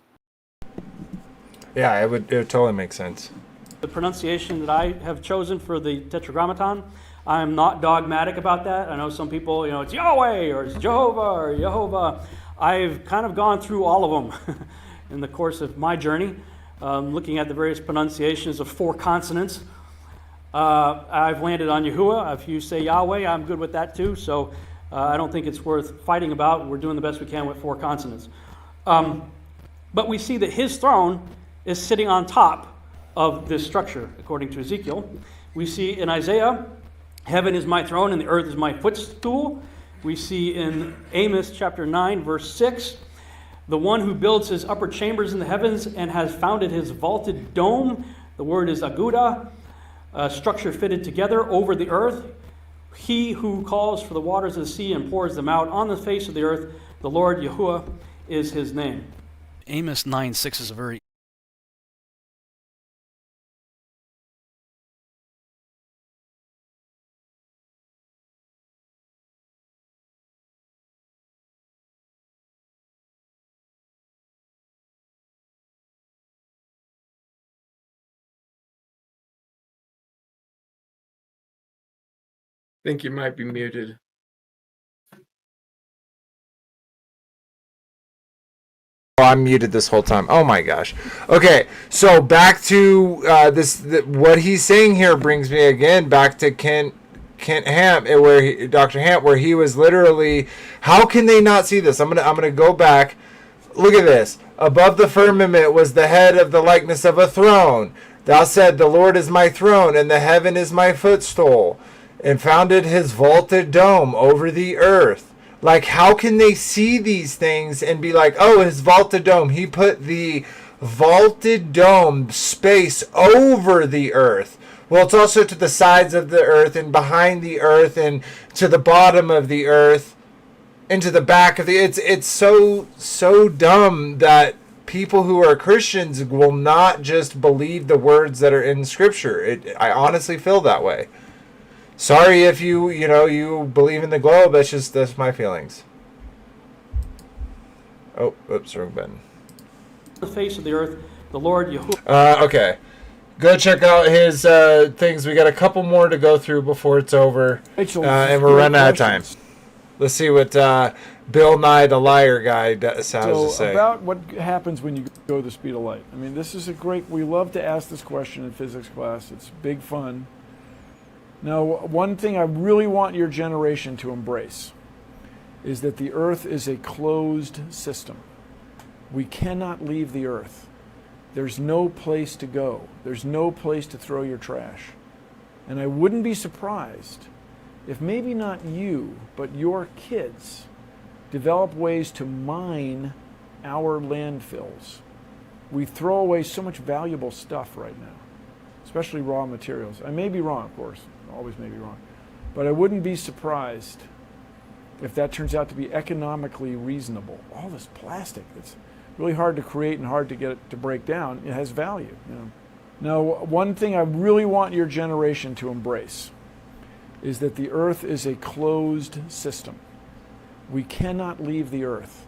Yeah, it would totally make sense. The pronunciation that I have chosen for the Tetragrammaton, I'm not dogmatic about that. I know some people, it's Yahweh, or it's Jehovah, or Yehovah. I've kind of gone through all of them in the course of my journey, looking at the various pronunciations of 4 consonants. I've landed on Yahuwah. If you say Yahweh, I'm good with that too, so I don't think it's worth fighting about. We're doing the best we can with 4 consonants. But we see that his throne is sitting on top of this structure, according to Ezekiel. We see in Isaiah, heaven is my throne and the earth is my footstool. We see in Amos chapter 9, verse 6, the one who builds his upper chambers in the heavens and has founded his vaulted dome. The word is aguda, a structure fitted together over the earth. He who calls for the waters of the sea and pours them out on the face of the earth, the Lord Yahuwah is his name. Amos 9:6 is a very I think you might be muted. Oh, I'm muted this whole time. Oh my gosh. Okay, so back to what he's saying here brings me again back to Kent Hamp, Dr. Hamp, where he was literally, how can they not see this? I'm gonna go back. Look at this. Above the firmament was the head of the likeness of a throne. Thou said, the Lord is my throne, and the heaven is my footstool, and founded his vaulted dome over the earth. Like, how can they see these things and be like, oh, his vaulted dome? He put the vaulted dome space over the earth. Well, it's also to the sides of the earth and behind the earth and to the bottom of the earth and to the back of the... It's so dumb that people who are Christians will not just believe the words that are in Scripture. I honestly feel that way. Sorry if you believe in the globe. That's my feelings. Oh, oops, wrong button. The face of the earth, the Lord Yahuwah. Okay. Go check out his things. We got a couple more to go through before it's over. And we're running out of time. Let's see what Bill Nye the Liar guy has to say. About what happens when you go the speed of light. I mean, this is we love to ask this question in physics class. It's big fun. Now, one thing I really want your generation to embrace is that the Earth is a closed system. We cannot leave the Earth. There's no place to go. There's no place to throw your trash. And I wouldn't be surprised if maybe not you, but your kids develop ways to mine our landfills. We throw away so much valuable stuff right now, especially raw materials. I may be wrong, of course, always may be wrong, but I wouldn't be surprised if that turns out to be economically reasonable. All this plastic that's really hard to create and hard to get it to break down, it has value. You know. Now, one thing I really want your generation to embrace is that the Earth is a closed system. We cannot leave the Earth.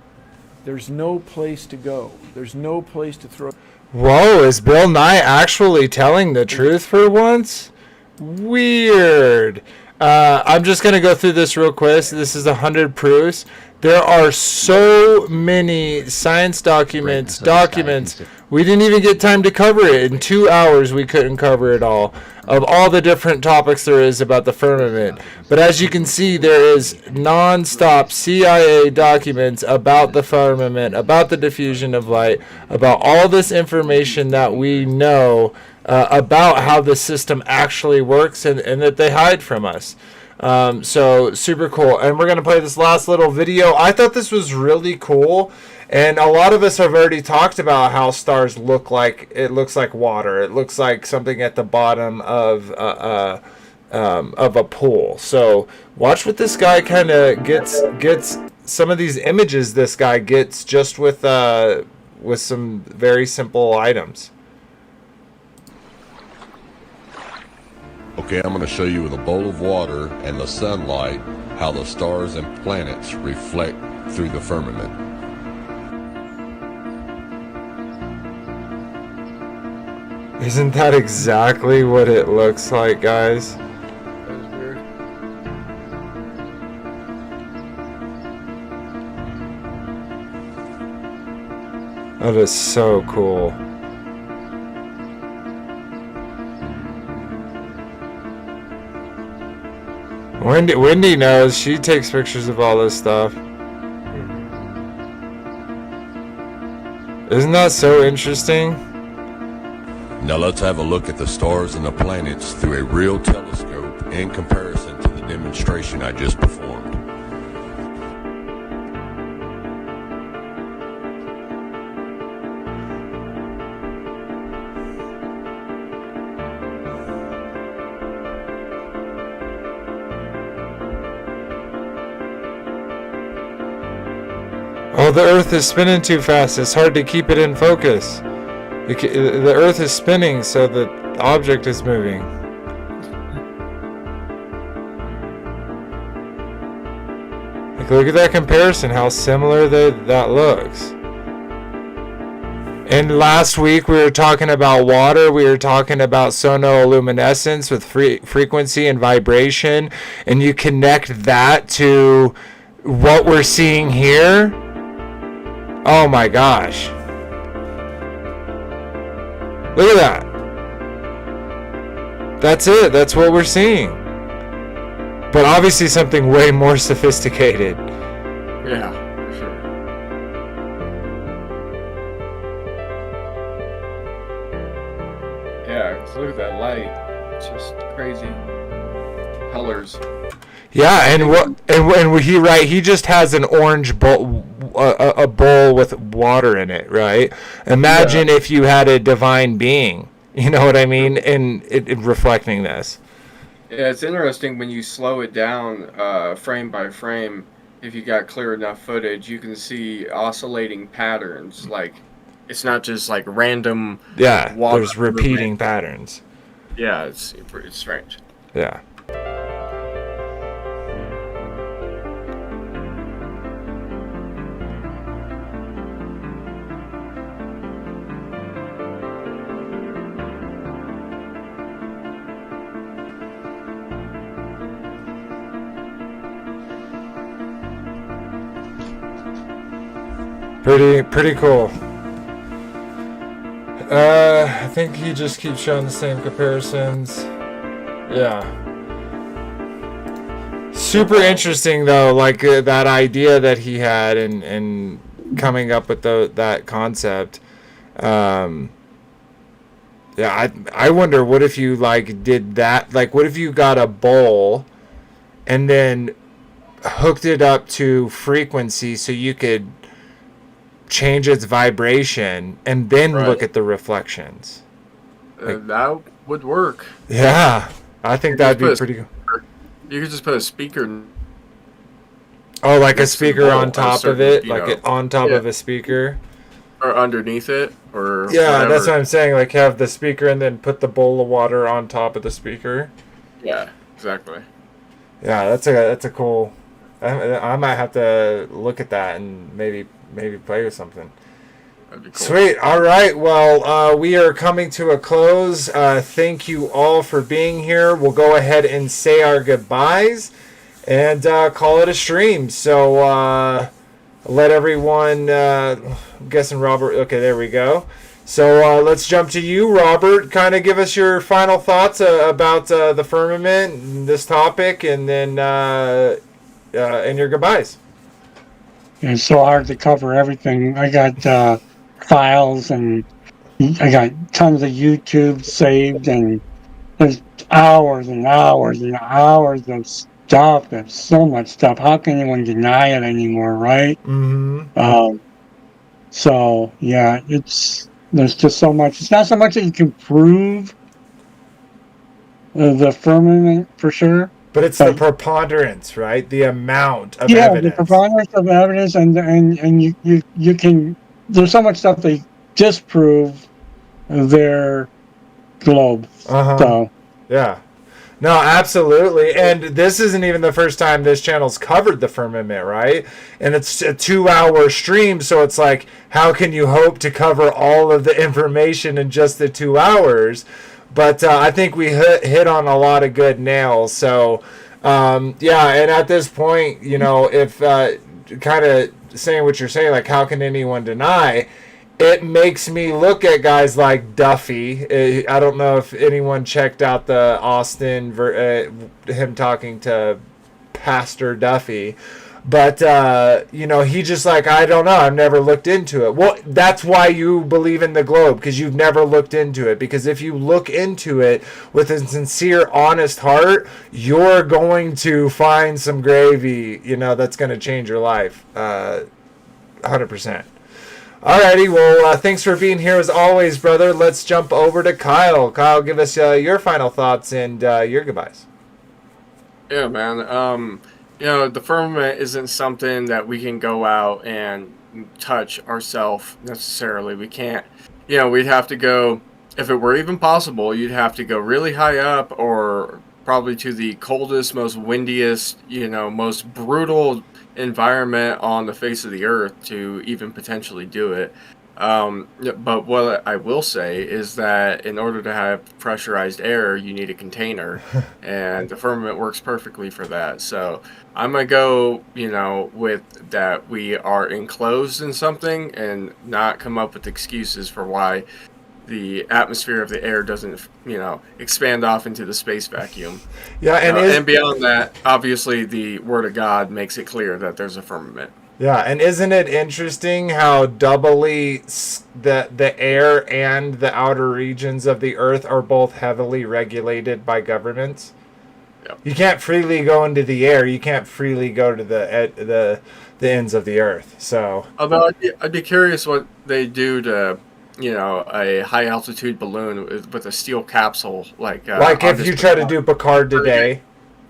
There's no place to go. There's no place to throw. Whoa, is Bill Nye actually telling the truth for once? Weird. I'm just going to go through this real quick. This is 100 proofs. There are so many science documents. We didn't even get time to cover it. In 2 hours, we couldn't cover it all. Of all the different topics there is about the firmament. But as you can see, there is non-stop CIA documents about the firmament, about the diffusion of light, about all this information that we know about how the system actually works and that they hide from us. So super cool. And we're going to play this last little video. I thought this was really cool. And a lot of us have already talked about how stars look like. It looks like water. It looks like something at the bottom of a pool. So watch what this guy kind of gets. Some of these images this guy gets just with some very simple items. Okay, I'm going to show you with a bowl of water and the sunlight how the stars and planets reflect through the firmament. Isn't that exactly what it looks like, guys? That was weird. That is so cool. Wendy knows. She takes pictures of all this stuff. Isn't that so interesting? Now let's have a look at the stars and the planets through a real telescope in comparison to the demonstration I just performed. Oh, the Earth is spinning too fast. It's hard to keep it in focus. The Earth is spinning, so the object is moving. Like, look at that comparison, how similar that looks. And last week we were talking about water. We were talking about sonoluminescence with frequency and vibration. And you connect that to what we're seeing here. Oh my gosh. Look at that. That's it. That's what we're seeing. But obviously something way more sophisticated. Yeah, for sure. Yeah, 'cause look at that light. It's just crazy colors. Yeah, he just has an orange bowl, a bowl with water in it, right? Imagine if you had a divine being, you know what I mean, and it reflecting this. Yeah, it's interesting when you slow it down frame by frame. If you got clear enough footage, you can see oscillating patterns. Like, it's not just like random. Yeah, there's repeating patterns. Yeah, it's strange. Yeah. Pretty cool. I think he just keeps showing the same comparisons. Yeah. Super interesting though, like that idea that he had and coming up with that concept. Yeah, I wonder what if you like did that, like what if you got a bowl and then hooked it up to frequency so you could change its vibration and then Right. look at the reflections. That would work. Yeah, I think that'd be pretty good. You could just put a speaker. Oh, like a next to the speaker bowl on at a top of certain, it, you like know, it on top yeah, of a speaker. or underneath it, or Yeah, that's whatever. what I'm saying. Like have the speaker and then put the bowl of water on top of the speaker. Yeah, exactly. Yeah, that's a cool. I might have to look at that and maybe play with something. That'd be cool. Sweet. All right. Well, we are coming to a close. Thank you all for being here. We'll go ahead and say our goodbyes and call it a stream. So let everyone. I'm guessing Robert. Okay, there we go. So let's jump to you, Robert. Kind of give us your final thoughts about the firmament and this topic, and then and your goodbyes. It's so hard to cover everything. I got files and I got tons of YouTube saved, and there's hours and hours and hours of stuff. There's so much stuff. How can anyone deny it anymore, right? Mm-hmm. So yeah, there's just so much. It's not so much that you can prove the firmament for sure, but it's the preponderance, right? The amount of yeah, evidence. the preponderance of evidence, and you can. There's so much stuff they disprove their globe. Uh-huh. So yeah. No, absolutely. And this isn't even the first time this channel's covered the firmament, right? And it's a 2-hour stream, so it's like, how can you hope to cover all of the information in just the 2 hours? But I think we hit on a lot of good nails. So, yeah, and at this point, you know, if kind of saying what you're saying, like, how can anyone deny? It makes me look at guys like Duffy. I don't know if anyone checked out the Austin, him talking to Pastor Duffy. But, you know, he just like, I don't know. I've never looked into it. Well, that's why you believe in the globe, because you've never looked into it. Because if you look into it with a sincere, honest heart, you're going to find some gravy, you know, that's going to change your life. 100%. Alrighty, well, thanks for being here as always, brother. Let's jump over to Kyle. Kyle, give us your final thoughts and your goodbyes. Yeah, man. You know, the firmament isn't something that we can go out and touch ourselves necessarily. We can't, you know, we'd have to go, if it were even possible, you'd have to go really high up or probably to the coldest, most windiest, you know, most brutal environment on the face of the earth to even potentially do it. But what I will say is that in order to have pressurized air, you need a container, and the firmament works perfectly for that. So I'm gonna go, you know, with that we are enclosed in something and not come up with excuses for why the atmosphere of the air doesn't, you know, expand off into the space vacuum. Yeah, and beyond that, obviously the Word of God makes it clear that there's a firmament. Yeah, and isn't it interesting how doubly the air and the outer regions of the earth are both heavily regulated by governments? Yep. You can't freely go into the air. You can't freely go to the ends of the earth. So, although I'd be curious what they do to, you know, a high altitude balloon with a steel capsule, like if you try to do Picard today.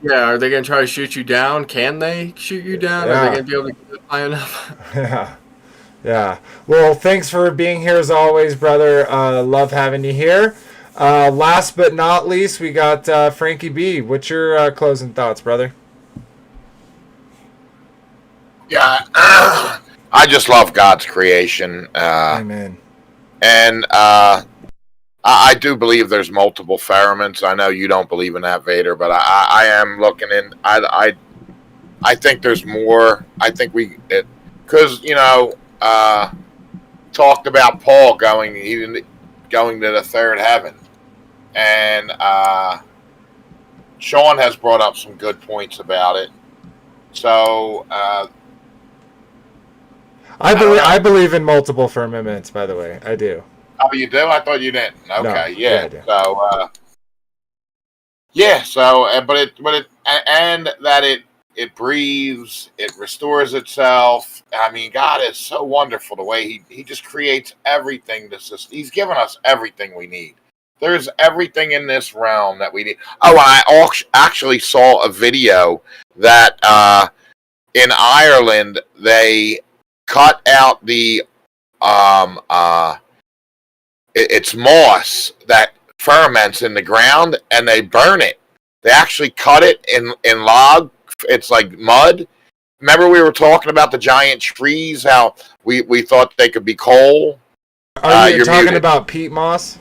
Yeah, are they going to try to shoot you down? Can they shoot you down? Yeah. Are they going to be able to get it high enough? Yeah. Yeah. Well, thanks for being here as always, brother. Love having you here. Last but not least, we got Frankie B. What's your closing thoughts, brother? Yeah, I just love God's creation. Amen. And I do believe there's multiple firmaments. I know you don't believe in that, Vader, but I am looking in. I think there's more. I think because you know, talked about Paul going to the third heaven, and Sean has brought up some good points about it. So I believe in multiple firmaments. By the way, I do. Oh, you do? I thought you didn't. Okay, No, yeah. I do. So, yeah. So, but it, and that it it breathes, it restores itself. I mean, God is so wonderful the way he just creates everything. He's given us everything we need. There's everything in this realm that we need. Oh, I actually saw a video that in Ireland they cut out the it's moss that ferments in the ground, and they burn it. They actually cut it in log. It's like mud. Remember we were talking about the giant trees, how we thought they could be coal? Are you talking about peat moss?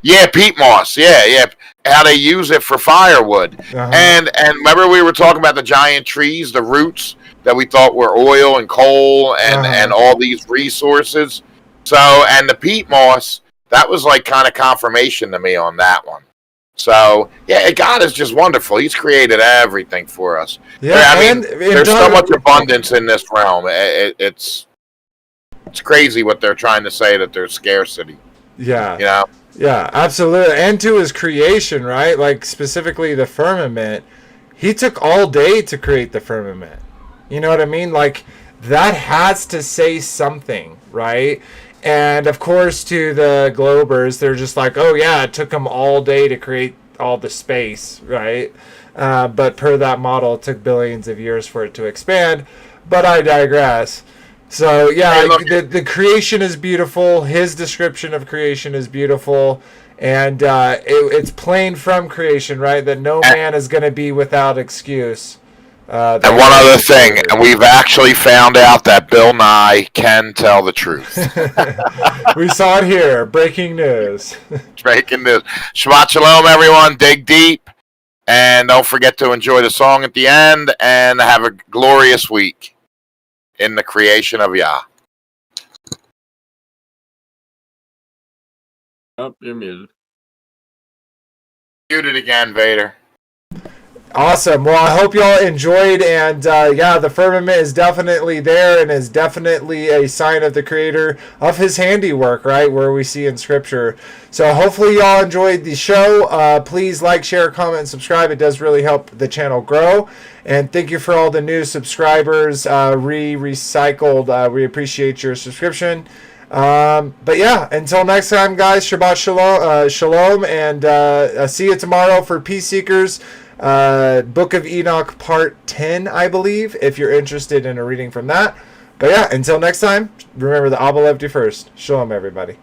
Yeah, peat moss. Yeah. How they use it for firewood. Uh-huh. And remember we were talking about the giant trees, the roots that we thought were oil and coal and all these resources. So, and the peat moss, that was like kind of confirmation to me on that one. So, yeah, God is just wonderful. He's created everything for us. Yeah, I mean, there's so much abundance in this realm. It's crazy what they're trying to say, that there's scarcity. Yeah. You know? Yeah, absolutely. And to his creation, right? Like, specifically the firmament. He took all day to create the firmament. You know what I mean? Like, that has to say something, right? And of course, to the Globers, they're just like, oh yeah, it took them all day to create all the space, right? But per that model, it took billions of years for it to expand. But I digress. So yeah, the creation is beautiful. His description of creation is beautiful. And it's plain from creation, right? That no man is going to be without excuse. And one other thing, and we've actually found out that Bill Nye can tell the truth. We saw it here. Breaking news. Breaking news. Shabbat shalom, everyone. Dig deep. And don't forget to enjoy the song at the end. And have a glorious week in the creation of Yah. Oh, you're muted. Muted again, Vader. Awesome. Well, I hope y'all enjoyed, and yeah, the firmament is definitely there and is definitely a sign of the creator of his handiwork, right, where we see in scripture. So hopefully y'all enjoyed the show. Please like, share, comment, and subscribe. It does really help the channel grow. And thank you for all the new subscribers, recycled. We appreciate your subscription. But yeah, until next time, guys, Shabbat shalom, and see you tomorrow for Peace Seekers. Book of Enoch part 10, I believe, if you're interested in a reading from that. But yeah, until next time, remember the Abba loved you first. Shalom, everybody.